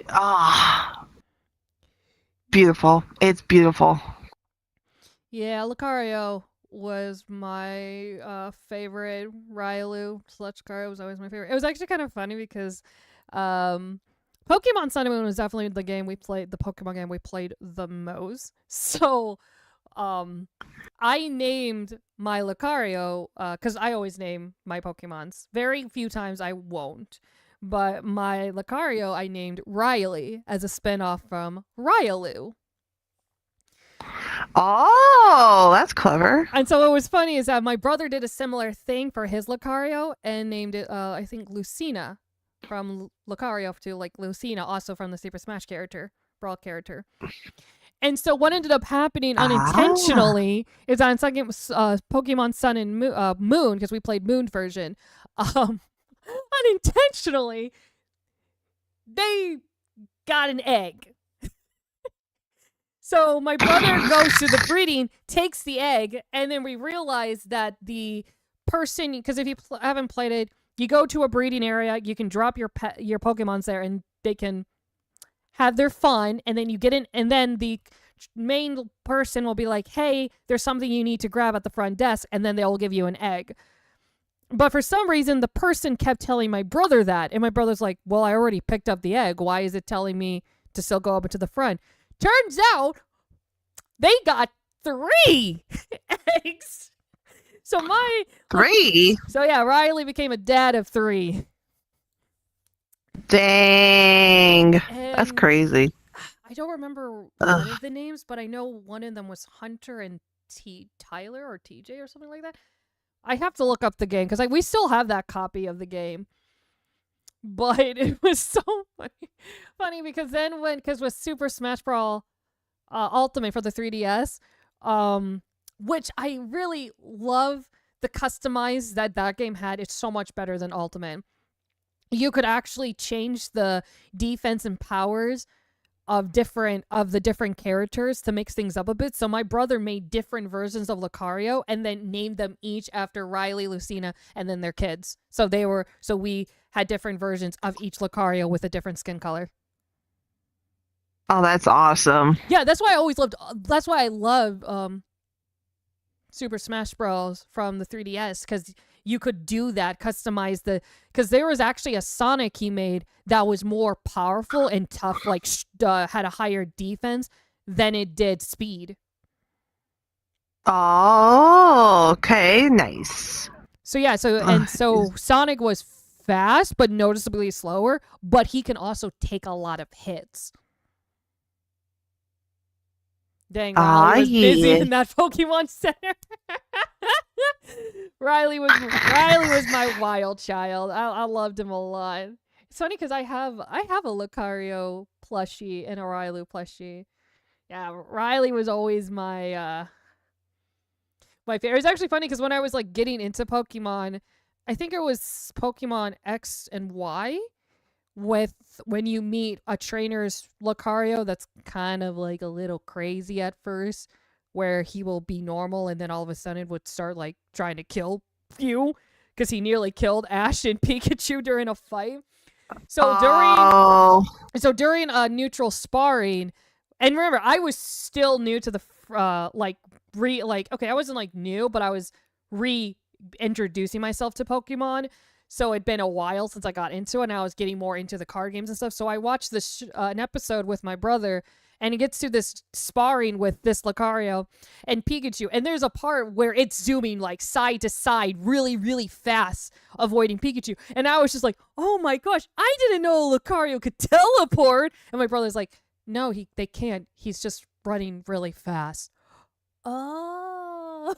Ah, beautiful. It's beautiful. Yeah, Lucario was my favorite. Railu / Lucario was always my favorite. It was actually kind of funny because Pokemon Sun and Moon was definitely the Pokemon game we played the most. So I named my Lucario because I always name my Pokemons. Very few times I won't. But my Lucario I named Riley as a spinoff from Railu. Oh, that's clever. And so what was funny is that my brother did a similar thing for his Lucario and named it, I think, Lucina from Lucario to like Lucina, also from the Super Smash Brawl character. And so what ended up happening unintentionally is on second Pokemon Sun and Moon, because we played Moon version, unintentionally, they got an egg. So my brother goes to the breeding, takes the egg, and then we realize that the person, because if you haven't played it, you go to a breeding area, you can drop your Pokemons there, and they can have their fun, and then you get in, and then the main person will be like, hey, there's something you need to grab at the front desk, and then they'll give you an egg. But for some reason, the person kept telling my brother that, and my brother's like, well, I already picked up the egg. Why is it telling me to still go up into the front? Turns out they got 3 eggs. So 3? So yeah, Riley became a dad of 3. Dang. That's And crazy. I don't remember one of the names, but I know one of them was Hunter and Tyler or TJ or something like that. I have to look up the game because we still have that copy of the game. But it was so funny because then because with Super Smash Brawl Ultimate for the 3DS, which I really love the customize that game had. It's so much better than Ultimate. You could actually change the defense and powers of the different characters to mix things up a bit. So my brother made different versions of Lucario and then named them each after Riley, Lucina, and then their kids. So we had different versions of each Lucario with a different skin color. Oh, that's awesome. Yeah, that's why I love Super Smash Bros. From the 3DS, because you could do that, customize because there was actually a Sonic he made that was more powerful and tough, like had a higher defense than it did speed. Oh, okay, nice. So yeah, so Sonic was fast but noticeably slower, but he can also take a lot of hits. Dang, Riley was busy in that Pokemon Center. Riley was my wild child. I loved him a lot. It's funny because I have a Lucario plushie and a Riley plushie. Yeah, Riley was always my favorite. It's actually funny because when I was like getting into Pokemon, I think it was Pokemon X and Y, when you meet a trainer's Lucario that's kind of like a little crazy at first, where he will be normal and then all of a sudden would start like trying to kill you because he nearly killed Ash and Pikachu during a fight. So during neutral sparring, and remember I was still new to the I wasn't like new, but I was reintroducing myself to Pokemon. So it'd been a while since I got into it, and I was getting more into the card games and stuff. So I watched this an episode with my brother, and he gets to this sparring with this Lucario and Pikachu, and there's a part where it's zooming like side to side really, really fast, avoiding Pikachu. And I was just like, oh my gosh, I didn't know Lucario could teleport. And my brother's like, no, they can't. He's just running really fast. Oh.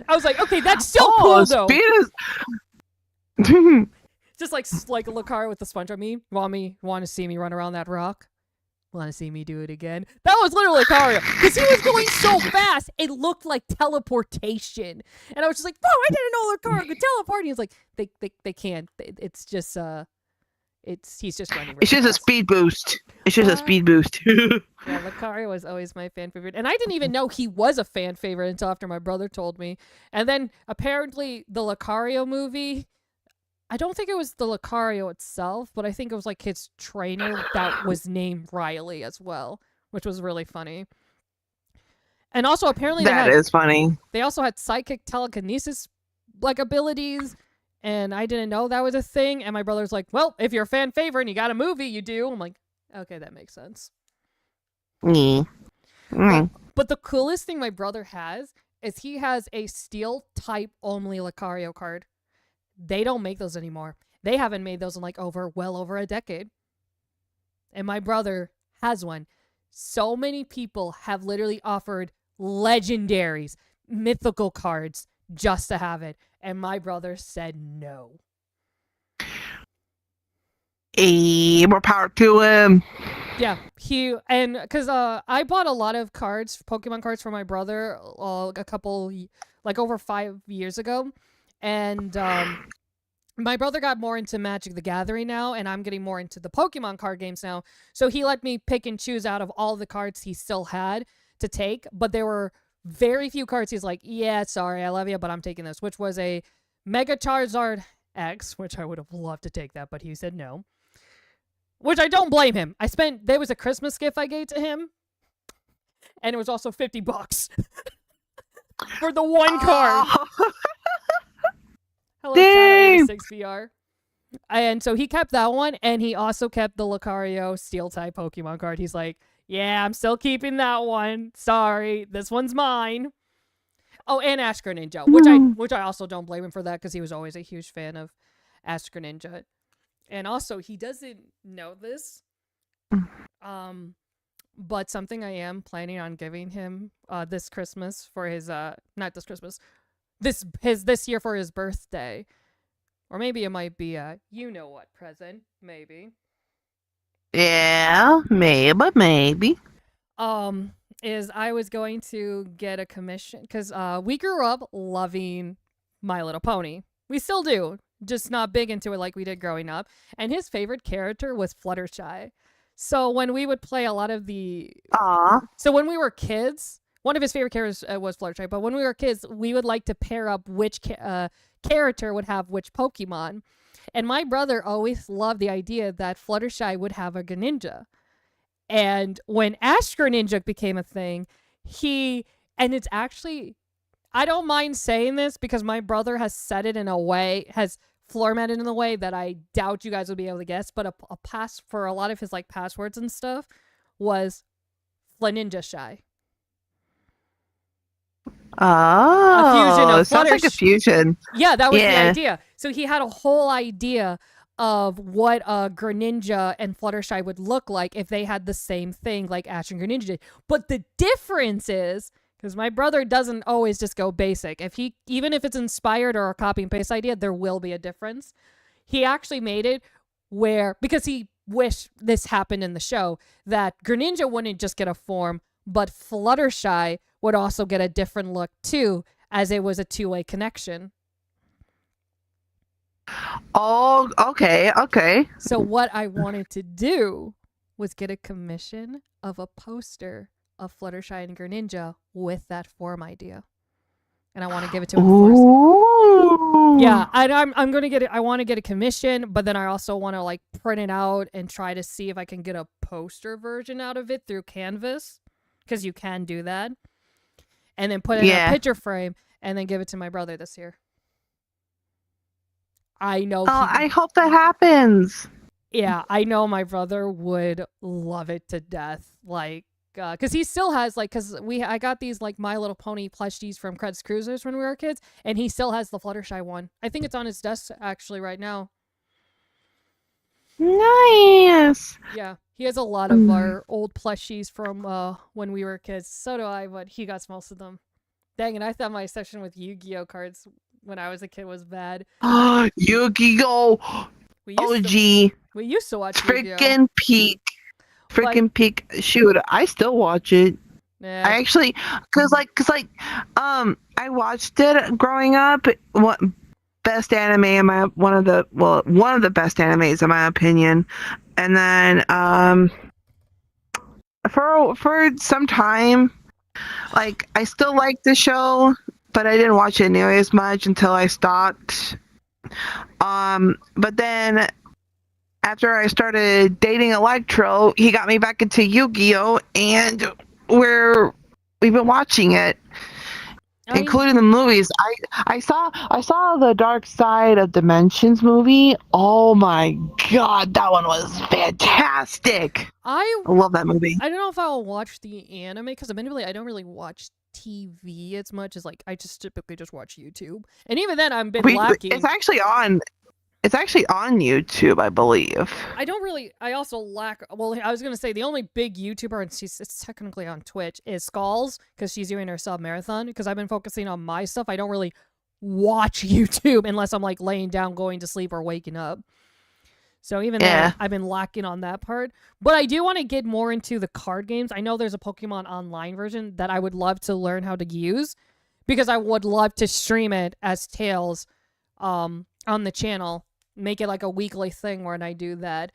I was like, okay, that's still cool though. Just like a Lucario with the sponge on me. Want to see me run around that rock? Want to see me do it again? That was literally Lucario because he was going so fast. It looked like teleportation, and I was just like, "Oh, I didn't know Lucario could teleport." And he was like, "They can't. It's just he's just running." Really it's just fast. a speed boost. It's just a speed boost. Yeah, Lucario was always my fan favorite. And I didn't even know he was a fan favorite until after my brother told me. And then apparently the Lucario movie, I don't think it was the Lucario itself, but I think it was like his trainer that was named Riley as well, which was really funny. And also apparently That is funny. they also had psychic telekinesis like abilities, and I didn't know that was a thing. And my brother's like, "Well, if you're a fan favorite and you got a movie, you do." I'm like, "Okay, that makes sense." Mm. Mm. But the coolest thing my brother has is he has a steel type only Lucario card. They don't make those anymore. They haven't made those in like well over a decade. And my brother has one. So many people have literally offered legendaries, mythical cards just to have it. And my brother said no. More power to him. Yeah, because I bought a lot of cards, Pokemon cards for my brother like over 5 years ago. And my brother got more into Magic the Gathering now, and I'm getting more into the Pokemon card games now. So he let me pick and choose out of all the cards he still had to take, but there were very few cards he's like, yeah, sorry, I love you, but I'm taking this, which was a Mega Charizard X, which I would have loved to take that, but he said no. Which I don't blame him. There was a Christmas gift I gave to him, and it was also $50 for the one card. Hello, Dang. 86VR. And so he kept that one, and he also kept the Lucario Steel-type Pokemon card. He's like, yeah, I'm still keeping that one. Sorry, this one's mine. Oh, and Ash Greninja, which I also don't blame him for that, because he was always a huge fan of Ash Greninja. And also, he doesn't know this, but something I am planning on giving him this Christmas for his not this Christmas, this year for his birthday, or maybe it might be a you know what present, maybe. Yeah, maybe. Is I was going to get a commission because we grew up loving My Little Pony. We still do. Just not big into it like we did growing up. And his favorite character was Fluttershy. So when we would play a lot of the... So when we were kids, one of his favorite characters was Fluttershy. But when we were kids, we would like to pair up which character would have which Pokemon. And my brother always loved the idea that Fluttershy would have a Greninja. And when Ash Greninja became a thing, and it's actually... I don't mind saying this because my brother has said it in a way, has formatted in a way that I doubt you guys would be able to guess, but a pass for a lot of his like passwords and stuff was Flaninja Shy. Oh, a fusion of sounds like a fusion. Yeah, that was the idea. So he had a whole idea of what Greninja and Fluttershy would look like if they had the same thing like Ash and Greninja did. But the difference is... Because my brother doesn't always just go basic. Even if it's inspired or a copy and paste idea, there will be a difference. He actually made it because he wished this happened in the show, that Greninja wouldn't just get a form, but Fluttershy would also get a different look too, as it was a two-way connection. Oh, okay. So what I wanted to do was get a commission of a poster of Fluttershy and Greninja with that form idea, and I want to give it to him first. Yeah, I'm gonna get it. I want to get a commission, but then I also want to like print it out and try to see if I can get a poster version out of it through Canvas, because you can do that, and then put it in a picture frame and then give it to my brother this year. I know. I hope that happens. Yeah, I know my brother would love it to death. Like. Because he still has I got these like My Little Pony plushies from Cred's Cruisers when we were kids, and he still has the Fluttershy one. I think it's on his desk actually right now. Nice. Yeah, he has a lot of our old plushies from when we were kids. So do I, but he got most of them. Dang it! I thought my section with Yu-Gi-Oh cards when I was a kid was bad. Yu-Gi-Oh! OG. We used to watch Yu-Gi-Oh. Freaking peak. Peak. Shoot, I still watch it. Yeah. I actually, cause I watched it growing up. Best anime in one of the best animes in my opinion. And then for some time, like I still liked the show, but I didn't watch it nearly as much until I stopped. But then after I started dating Electro, he got me back into Yu-Gi-Oh, and we've been watching it, including the movies. I saw the Dark Side of Dimensions movie. Oh my god, that one was fantastic. I love that movie. I don't know if I'll watch the anime because admittedly I don't really watch TV as much as like I just typically just watch YouTube, and even then I've been lacking. It's actually on YouTube, I believe. I also lack. Well, I was gonna say the only big YouTuber, and it's technically on Twitch, is Skulls because she's doing her sub marathon. Because I've been focusing on my stuff. I don't really watch YouTube unless I'm like laying down, going to sleep, or waking up. So even then, I've been lacking on that part. But I do want to get more into the card games. I know there's a Pokemon Online version that I would love to learn how to use because I would love to stream it as Tails on the channel. Make it like a weekly thing when I do that.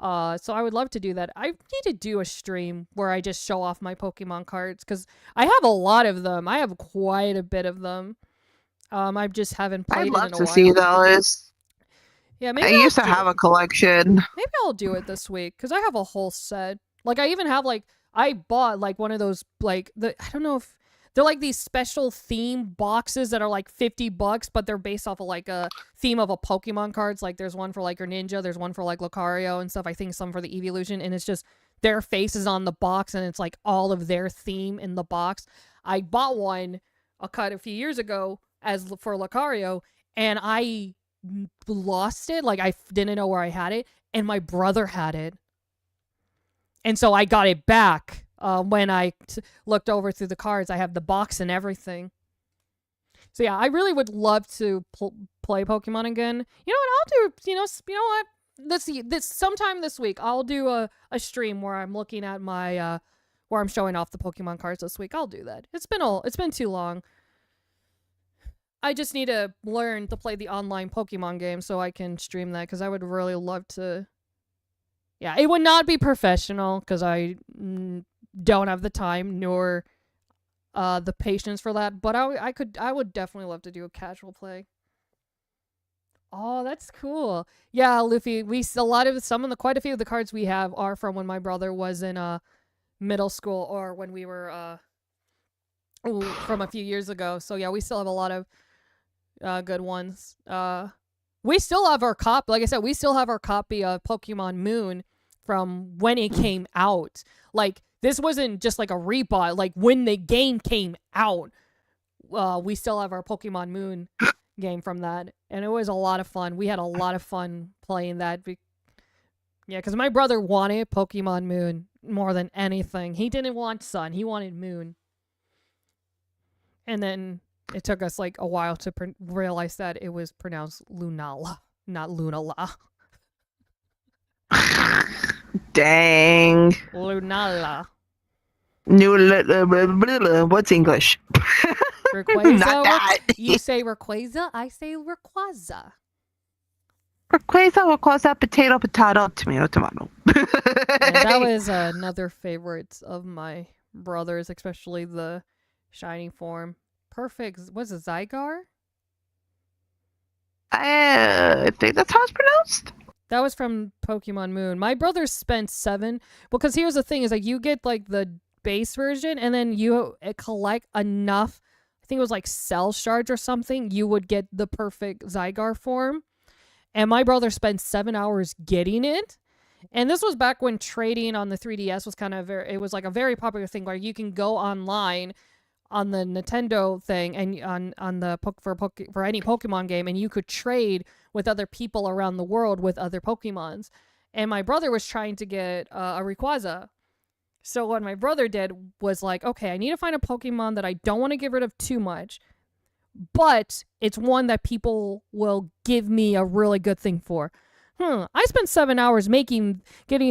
So I would love to do that. I need to do a stream where I just show off my Pokemon cards because I have a lot of them. I have quite a bit of them. I just haven't played it in a while. I'd love to see those. Yeah, maybe I used to have a collection. Maybe I'll do it this week because I have a whole set. Like I even have like I bought like one of those like I don't know if they're like these special theme boxes that are like $50, but they're based off of like a theme of a Pokemon cards. Like there's one for like Greninja, there's one for like Lucario and stuff. I think some for the Evolution, and it's just their faces on the box, and it's like all of their theme in the box. I bought one a few years ago as for Lucario, and I lost it. Like I didn't know where I had it, and my brother had it, and so I got it back. When I looked over through the cards, I have the box and everything. So yeah, I really would love to play Pokemon again. You know what? I'll do. You know what? Let's see. This sometime this week, I'll do a stream where I'm looking at my where I'm showing off the Pokemon cards this week. I'll do that. It's been too long. I just need to learn to play the online Pokemon game so I can stream that because I would really love to. Yeah, it would not be professional because I don't have the time nor the patience for that, but I would definitely love to do a casual play. Oh, that's cool. Yeah, Luffy, quite a few of the cards we have are from when my brother was in middle school or when we were from a few years ago. So yeah, we still have a lot of good ones. We still have our copy. Like I said, we still have our copy of Pokemon Moon from when it came out. Like, this wasn't just like a rebought. Like, when the game came out, we still have our Pokemon Moon game from that. And it was a lot of fun. We had a lot of fun playing that. Yeah, because my brother wanted Pokemon Moon more than anything. He didn't want Sun. He wanted Moon. And then it took us like a while to realize that it was pronounced Lunala, not Lunala. Dang. Lunala. What's English? Rayquaza. Not that. You say Rayquaza, I say Rayquaza. Rayquaza, potato, tomato. And that was another favorite of my brother's, especially the shiny form. Perfect. Was it Zygar? I think that's how it's pronounced. That was from Pokemon Moon. My brother spent 7. Because here's the thing: is like you get like the base version, and then you collect enough. I think it was like cell shards or something. You would get the perfect Zygar form. And my brother spent 7 hours getting it. And this was back when trading on the 3DS was kind of it was like a very popular thing where you can go online on the Nintendo thing and on the for any Pokemon game, and you could trade with other people around the world with other Pokemons. And my brother was trying to get a Rayquaza. So what my brother did was like, okay, I need to find a Pokemon that I don't want to get rid of too much, but it's one that people will give me a really good thing for. I spent 7 hours getting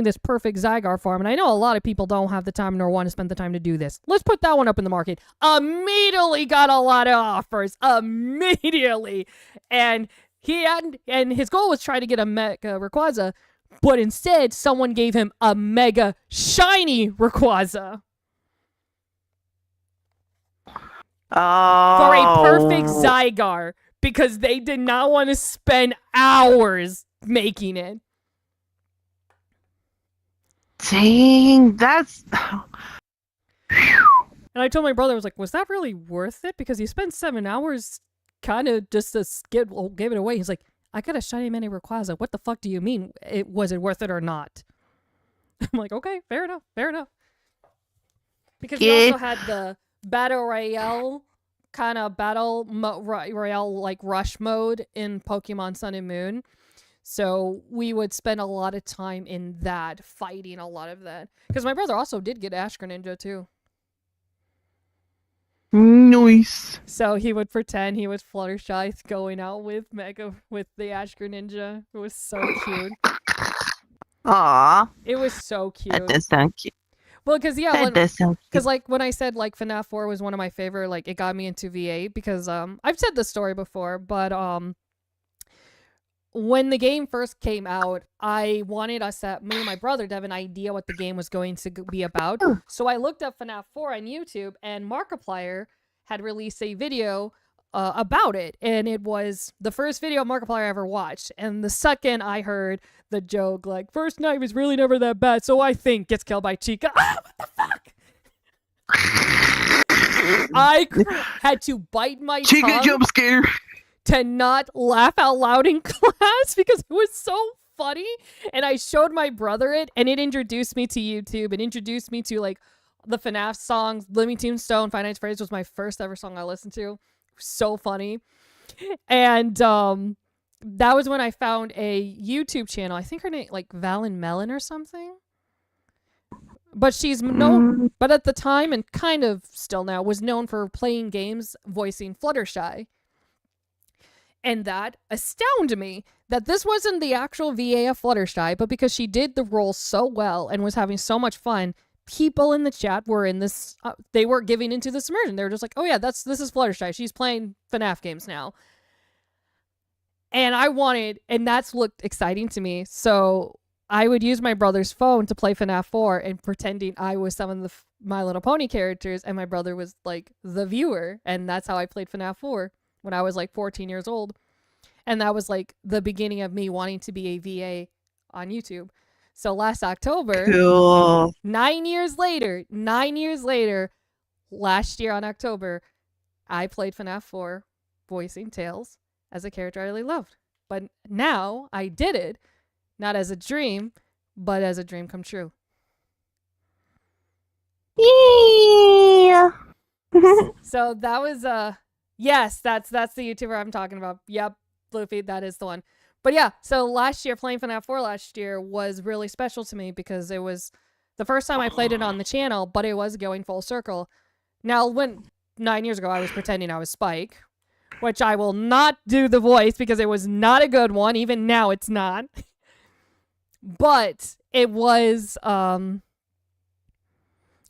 this perfect Zygar farm, and I know a lot of people don't have the time nor want to spend the time to do this. Let's put that one up in the market. Immediately got a lot of offers. Immediately. And his goal was try to get a Mega Rayquaza, but instead someone gave him a Mega Shiny Rayquaza. Oh. For a perfect Zygar. because they did not want to spend hours making it. Dang, that's. And I told my brother, I was like, was that really worth it? Because you spent 7 hours kind of just to give it away. He's like, I got a shiny mini Rayquaza. What the fuck do you mean? Was it worth it or not? I'm like, okay, fair enough. Because we also had the Battle Royale kind of Royale like rush mode in Pokemon Sun and Moon. So we would spend a lot of time in that, fighting a lot of that. Because my brother also did get Ash Greninja too. Nice. So he would pretend he was Fluttershy going out with the Ash Greninja. It was so cute. Aw, It was so cute. that does sound cute. Well, because That does sound cute. because like when I said like FNAF 4 was one of my favorite, like it got me into VA because I've said this story before, but when the game first came out, I wanted me and my brother to have an idea what the game was going to be about. So I looked up FNAF 4 on YouTube, and Markiplier had released a video about it, and it was the first video Markiplier ever watched. And the second I heard the joke, like, first night was really never that bad, so I think gets killed by Chica. Ah, what the fuck? I had to bite my Chica tongue jump scare. to not laugh out loud in class because it was so funny. And I showed my brother it, and it introduced me to YouTube and introduced me to like the FNAF songs. Lemmy Tombstone, Five Nights at Freddy's was my first ever song I listened to. So funny. And that was when I found a YouTube channel. I think her name like Valen Mellon or something. But she's known, but at the time and kind of still now, was known for playing games voicing Fluttershy. And that astounded me that this wasn't the actual VA of Fluttershy, but because she did the role so well and was having so much fun, people in the chat were in this, they were giving into this immersion. They were just like, oh yeah, this is Fluttershy. She's playing FNAF games now. And and that's looked exciting to me. So I would use my brother's phone to play FNAF 4 and pretending I was some of the My Little Pony characters, and my brother was like the viewer. And that's how I played FNAF 4 when I was like 14 years old. And that was like the beginning of me wanting to be a VA on YouTube. So last October, Cool. 9 years later, last year on October, I played FNAF 4 voicing Tails as a character I really loved. But now I did it, not as a dream, but as a dream come true. Yeah. So that was yes, that's the YouTuber I'm talking about. Yep, Luffy, that is the one. But yeah, so last year, playing FNAF 4 last year was really special to me because it was the first time I played it on the channel, but it was going full circle. Now, 9 years ago, I was pretending I was Spike, which I will not do the voice because it was not a good one. Even now, it's not. But it was a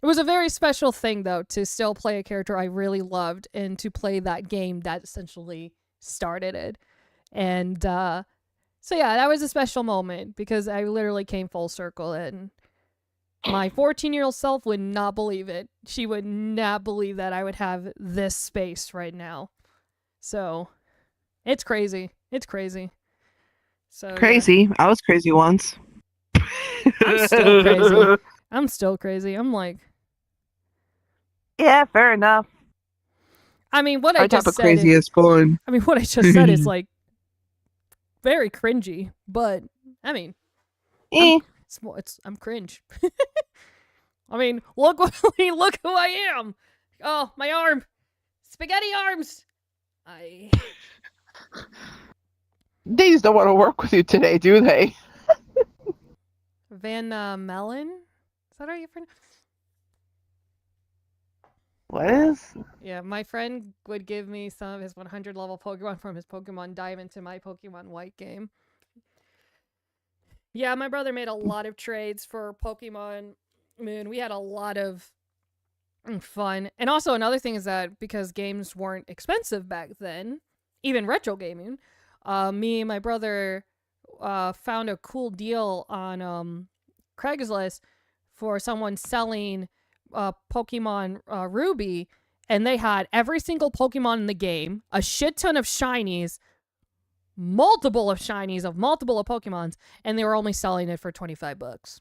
very special thing, though, to still play a character I really loved and to play that game that essentially started it. And so, yeah, that was a special moment because I literally came full circle, and my 14-year-old self would not believe it. She would not believe that I would have this space right now. So, it's crazy. It's crazy. So Crazy. yeah. I was crazy once. I'm still crazy. I'm still crazy. I'm like, Yeah, fair enough. I mean, what I Our type just of said crazy is, is fun. I mean, what I just said is like very cringy, but I mean, Eh. I'm cringe. I mean, look who I am. Oh, my arm, spaghetti arms. They just don't want to work with you today, do they? Van Melon? Is that how you pronounce? What is? Yeah, my friend would give me some of his 100 level Pokemon from his Pokemon Diamond to my Pokemon White game. Yeah, my brother made a lot of trades for Pokemon Moon. We had a lot of fun. And also another thing is that because games weren't expensive back then, even retro gaming, me and my brother found a cool deal on Craigslist for someone selling Pokemon Ruby, and they had every single Pokemon in the game, a shit ton of shinies, multiple of Pokemons, and they were only selling it for $25.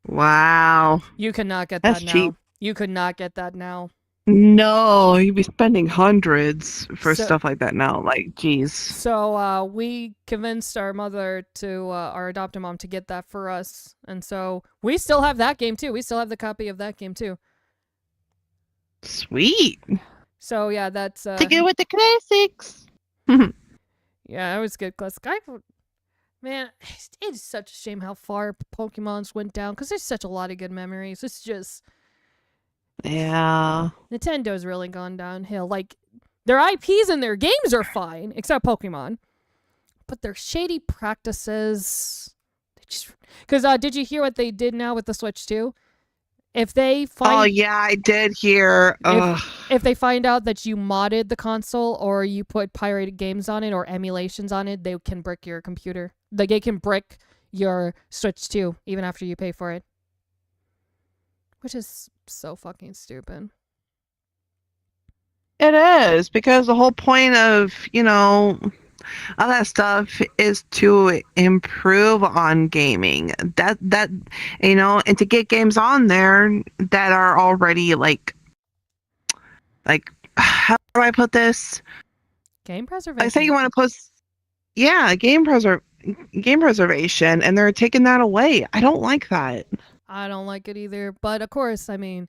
Wow. You could not get That's that now. cheap. You could not get that now. No, you'd be spending hundreds for So- stuff like that now. Like, geez. So we convinced our mother to our adoptive mom to get that for us, and so we still have that game too. We still have the copy of that game too. Sweet. So yeah, that's To get with the classics. yeah, it was good. Classic. Man, it's such a shame how far Pokemon's went down because there's such a lot of good memories. It's just Yeah. Nintendo's really gone downhill. Like their IPs and their games are fine, except Pokemon, but their shady practices. Because did you hear what they did now with the Switch 2? If they find Oh, yeah, I did hear. Ugh. if they find out that you modded the console or you put pirated games on it or emulations on it, they can brick your computer. Like they can brick your Switch 2 even after you pay for it. Which is so fucking stupid. It is, because the whole point of, all that stuff is to improve on gaming. That and to get games on there that are already like how do I put this? Game preservation. I think you want to put game preservation, and they're taking that away. I don't like that. I don't like it either. But of course, I mean,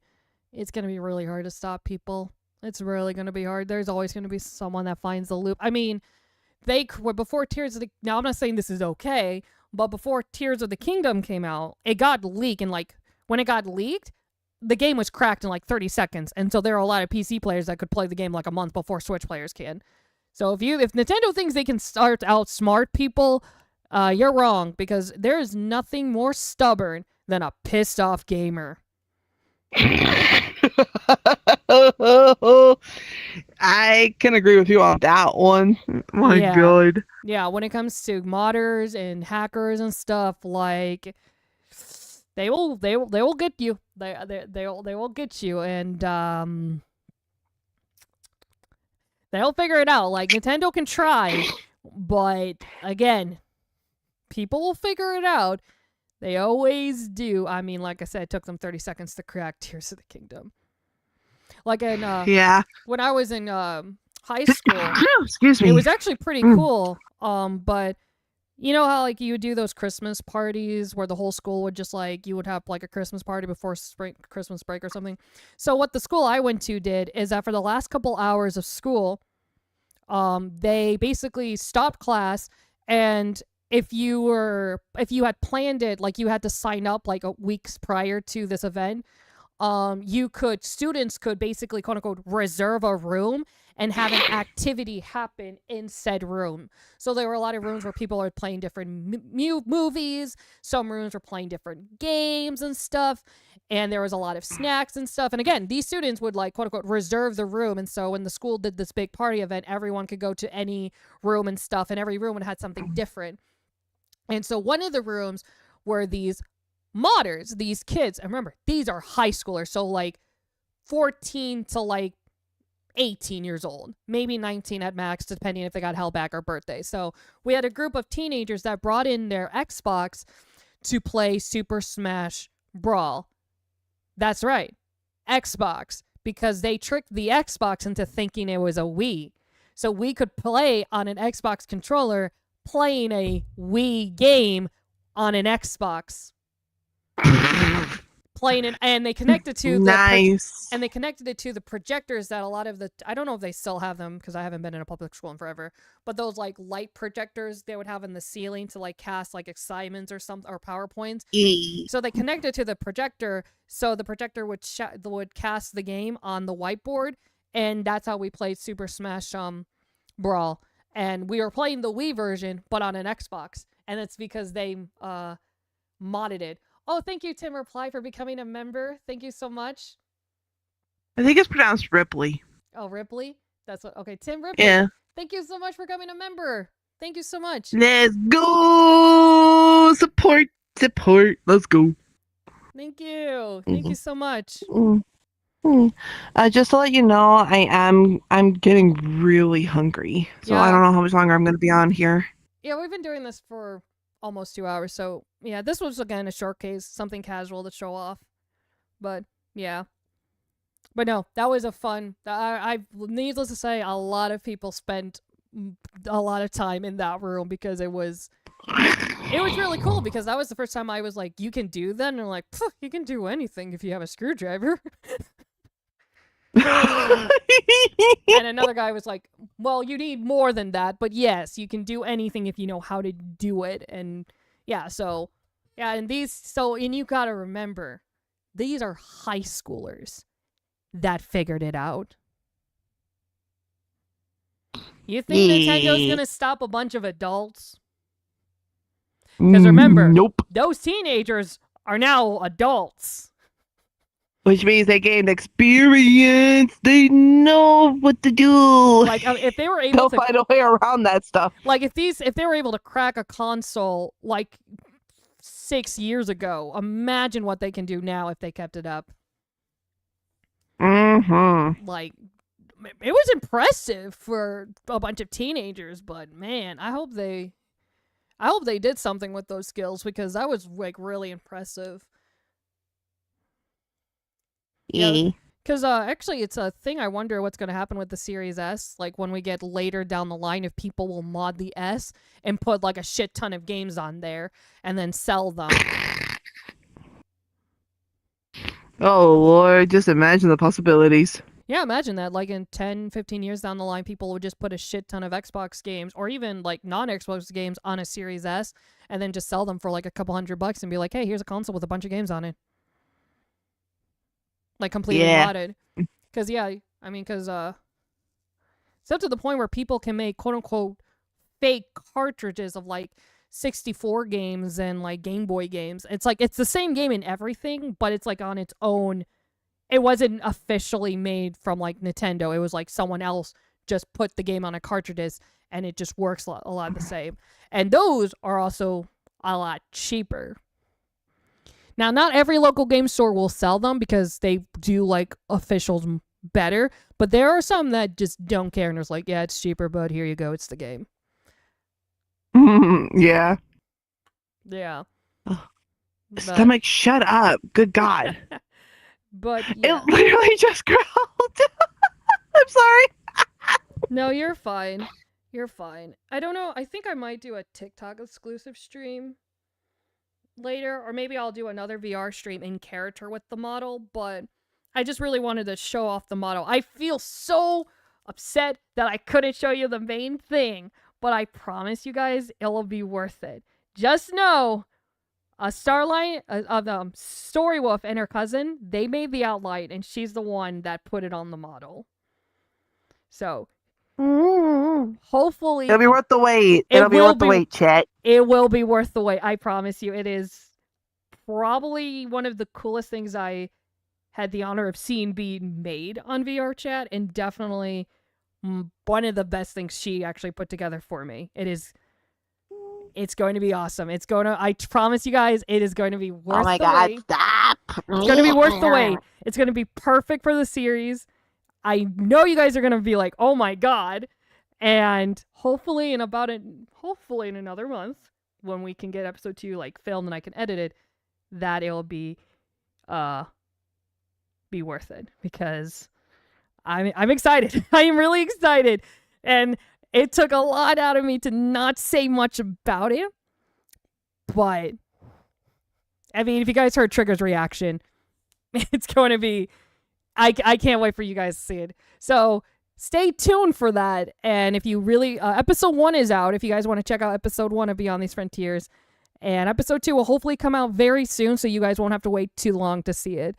it's going to be really hard to stop people. It's really going to be hard. There's always going to be someone that finds the loop. I mean, before Tears of the... Now, I'm not saying this is okay, but before Tears of the Kingdom came out, it got leaked. And, when it got leaked, the game was cracked in, 30 seconds. And so there are a lot of PC players that could play the game, a month before Switch players can. So if Nintendo thinks they can start outsmart people, you're wrong. Because there is nothing more stubborn than a pissed off gamer. I can agree with you on that one. My Yeah. God. Yeah, when it comes to modders and hackers and stuff, they will get you. They will get you, and they'll figure it out. Nintendo can try, but again, people will figure it out. They always do. I mean, like I said, it took them 30 seconds to crack Tears of the Kingdom. Yeah. When I was in high school, Excuse me. it was actually pretty cool. But you know how you would do those Christmas parties where the whole school would just you would have a Christmas party before Christmas break or something. So what the school I went to did is that for the last couple hours of school, they basically stopped class, and if you had planned it, you had to sign up weeks prior to this event, students could basically quote unquote reserve a room and have an activity happen in said room. So there were a lot of rooms where people are playing different movies, some rooms were playing different games and stuff, and there was a lot of snacks and stuff. And again, these students would quote unquote reserve the room, and so when the school did this big party event, everyone could go to any room and stuff, and every room would have something different. And so one of the rooms were these modders, these kids, and remember, these are high schoolers, so 14 to 18 years old, maybe 19 at max, depending if they got held back or birthday. So we had a group of teenagers that brought in their Xbox to play Super Smash Brawl. That's right, Xbox, because they tricked the Xbox into thinking it was a Wii. So we could play on an Xbox controller playing a Wii game on an Xbox. Playing it, and they connected to nice. and they connected it to the projectors that a lot of I don't know if they still have them because I haven't been in a public school in forever, but those light projectors they would have in the ceiling to cast assignments or something or PowerPoints. So they connected to the projector, so the projector would cast the game on the whiteboard, and that's how we played Super Smash Brawl. And we were playing the Wii version, but on an Xbox, and it's because they modded it. Oh, thank you, Tim Reply, for becoming a member. Thank you so much. I think it's pronounced Ripley. Oh, Ripley? That's what. Okay, Tim Ripley. Yeah. Thank you so much for becoming a member. Thank you so much. Let's go. Support. Let's go. Thank you. Thank you so much. Just to let you know, I'm getting really hungry. So I Yeah. don't know how much longer I'm gonna be on here. Yeah, we've been doing this for almost 2 hours, so yeah, this was again a short case, something casual to show off. But yeah. But no, that was a fun. Needless to say, a lot of people spent a lot of time in that room because it was really cool because that was the first time I was like, you can do that, and they're like, you can do anything if you have a screwdriver. And another guy was like, well, you need more than that, but yes, you can do anything if you know how to do it. And yeah, so yeah, and and you gotta remember, these are high schoolers that figured it out. You think Nintendo's gonna stop a bunch of adults? Because remember, nope. those teenagers are now adults. Which means they gained experience. They know what to do. Like, if they were able They'll to find a way around that stuff. Like, if they were able to crack a console like 6 years ago, imagine what they can do now if they kept it up. Mm-hmm. Like, it was impressive for a bunch of teenagers, but man, I hope they did something with those skills because that was like really impressive. Yeah. Because actually, it's a thing. I wonder what's going to happen with the Series S. Like when we get later down the line, if people will mod the S and put like a shit ton of games on there and then sell them. Oh Lord, just imagine the possibilities. Yeah, imagine that. Like in 10, 15 years down the line, people would just put a shit ton of Xbox games or even like non-Xbox games on a Series S and then just sell them for like a couple $100 and be like, hey, here's a console with a bunch of games on it. Like completely modded. Because it's up to the point where people can make quote unquote fake cartridges of like 64 games and like Game Boy games. It's like it's the same game in everything, but it's like on its own. It wasn't officially made from like Nintendo. It was like someone else just put the game on a cartridges and it just works a lot the same. And those are also a lot cheaper. Now, not every local game store will sell them because they do like officials better, but there are some that just don't care and there's like, yeah, it's cheaper, but here you go, it's the game. Yeah. Yeah. Stomach, shut up. Good God. But yeah. It literally just growled. I'm sorry. No, you're fine. You're fine. I don't know. I think I might do a TikTok exclusive stream later, or maybe I'll do another VR stream in character with the model, but I just really wanted to show off the model. I feel so upset that I couldn't show you the main thing, but I promise you guys it'll be worth it. Just know, Starline, Storywolf and her cousin, they made the outline, and she's the one that put it on the model. So, hopefully... It'll be worth the wait. It'll be worth the wait, chat. It will be worth the wait, I promise you. It is probably one of the coolest things I had the honor of seeing being made on VRChat, and definitely one of the best things she actually put together for me. It's going to be awesome. I promise you guys, it is going to be worth the wait. Oh my God, stop. It's going to be worth the wait. It's going to be perfect for the series. I know you guys are going to be like, oh my God. And hopefully in another month, when we can get episode 2 like filmed and I can edit it, that it'll be worth it because I'm excited. I am really excited. And it took a lot out of me to not say much about it. But I mean, if you guys heard Trigger's reaction, it's going to be I can't wait for you guys to see it. So stay tuned for that. And if you really episode 1 is out, if you guys want to check out episode 1 of Beyond These Frontiers, and episode 2 will hopefully come out very soon, so you guys won't have to wait too long to see it.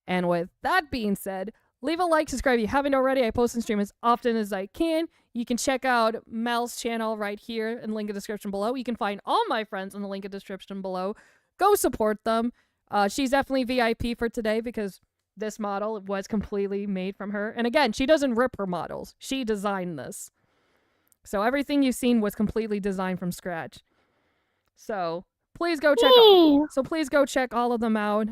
And with that being said, leave a like, subscribe if you haven't already. I post and stream as often as I can. You can check out Mel's channel right here in the link in the description below. You can find all my friends in the link in the description below. Go support them. She's definitely VIP for today because this model was completely made from her. And again, she doesn't rip her models. She designed this. So everything you've seen was completely designed from scratch. So please go check all of them out.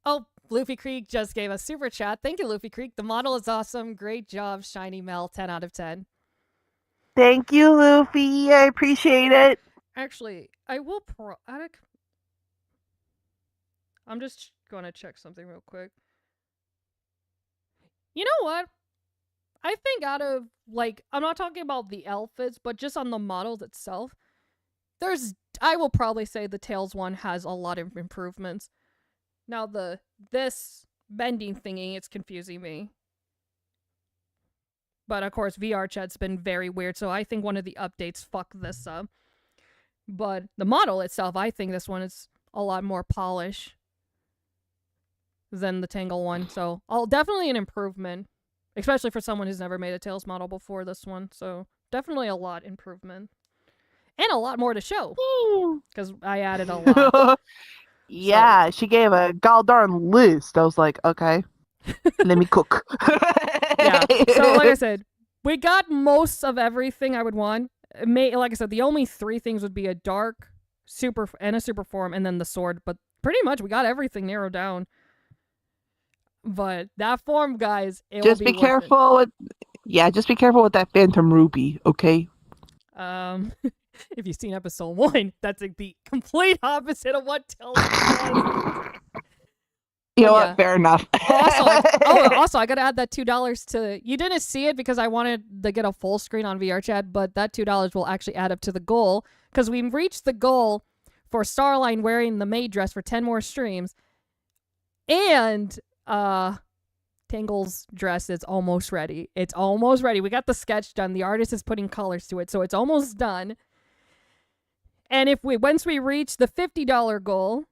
Oh, Luffy Creek just gave us super chat. Thank you, Luffy Creek. The model is awesome. Great job, Shiny Mel. 10 out of 10. Thank you, Luffy. I appreciate it. Actually, I will I'm just gonna check something real quick. You know what? I think out of, like, I'm not talking about the outfits, but just on the models itself, I will probably say the Tails one has a lot of improvements. Now this bending thingy, it's confusing me. But of course, Vrchat's been very weird, so I think one of the updates fucked this up. But the model itself, I think this one is a lot more polished than the Tangle one. So, definitely an improvement. Especially for someone who's never made a Tails model before this one. So, definitely a lot improvement. And a lot more to show. Because I added a lot. Yeah, she gave a goddamn list. I was like, okay, let me cook. Yeah. So, like I said, we got most of everything I would want. Like I said, the only 3 things would be a dark, super, and a super form, and then the sword. But pretty much, we got everything narrowed down. But that form, guys, just be careful with. Yeah, just be careful with that Phantom Ruby, okay? If you've seen episode 1, that's like the complete opposite of what Tails does. You know what? Fair enough. Also, I gotta add that $2 to. You didn't see it because I wanted to get a full screen on VRChat, but that $2 will actually add up to the goal because we reached the goal for Starline wearing the maid dress for 10 more streams, and Tangle's dress is almost ready. It's almost ready. We got the sketch done. The artist is putting colors to it, so it's almost done. And once we reach the $50 goal,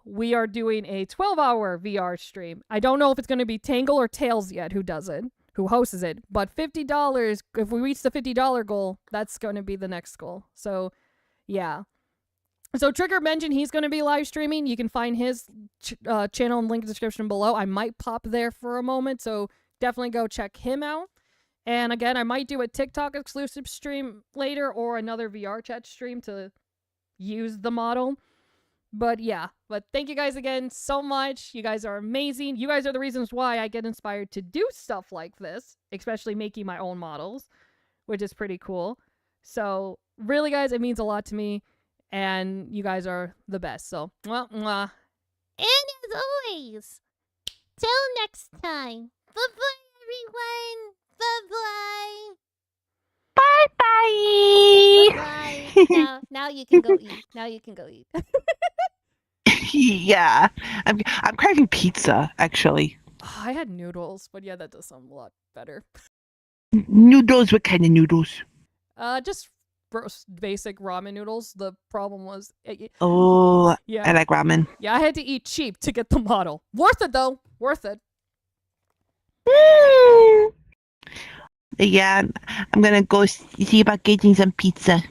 we are doing a 12-hour VR stream. I don't know if it's going to be Tangle or Tails yet who hosts it, but $50, if we reach the $50 goal, that's going to be the next goal. So, yeah. So Trigger mentioned he's going to be live streaming. You can find his channel and link in the description below. I might pop there for a moment, so definitely go check him out. And again, I might do a TikTok exclusive stream later or another VRChat stream to use the model. But yeah, thank you guys again so much. You guys are amazing. You guys are the reasons why I get inspired to do stuff like this, especially making my own models, which is pretty cool. So really, guys, it means a lot to me. And you guys are the best. So, mwah, mwah. And as always, till next time. Bye-bye, everyone. Bye-bye. Bye-bye. Bye. Now you can go eat. Now you can go eat. Yeah. I'm craving pizza, actually. Oh, I had noodles, but yeah, that does sound a lot better. Noodles? What kind of noodles? Just basic ramen noodles. The problem was... Oh, yeah. I like ramen. Yeah, I had to eat cheap to get the model. Worth it, though. Worth it. Yeah, I'm gonna go see about getting some pizza.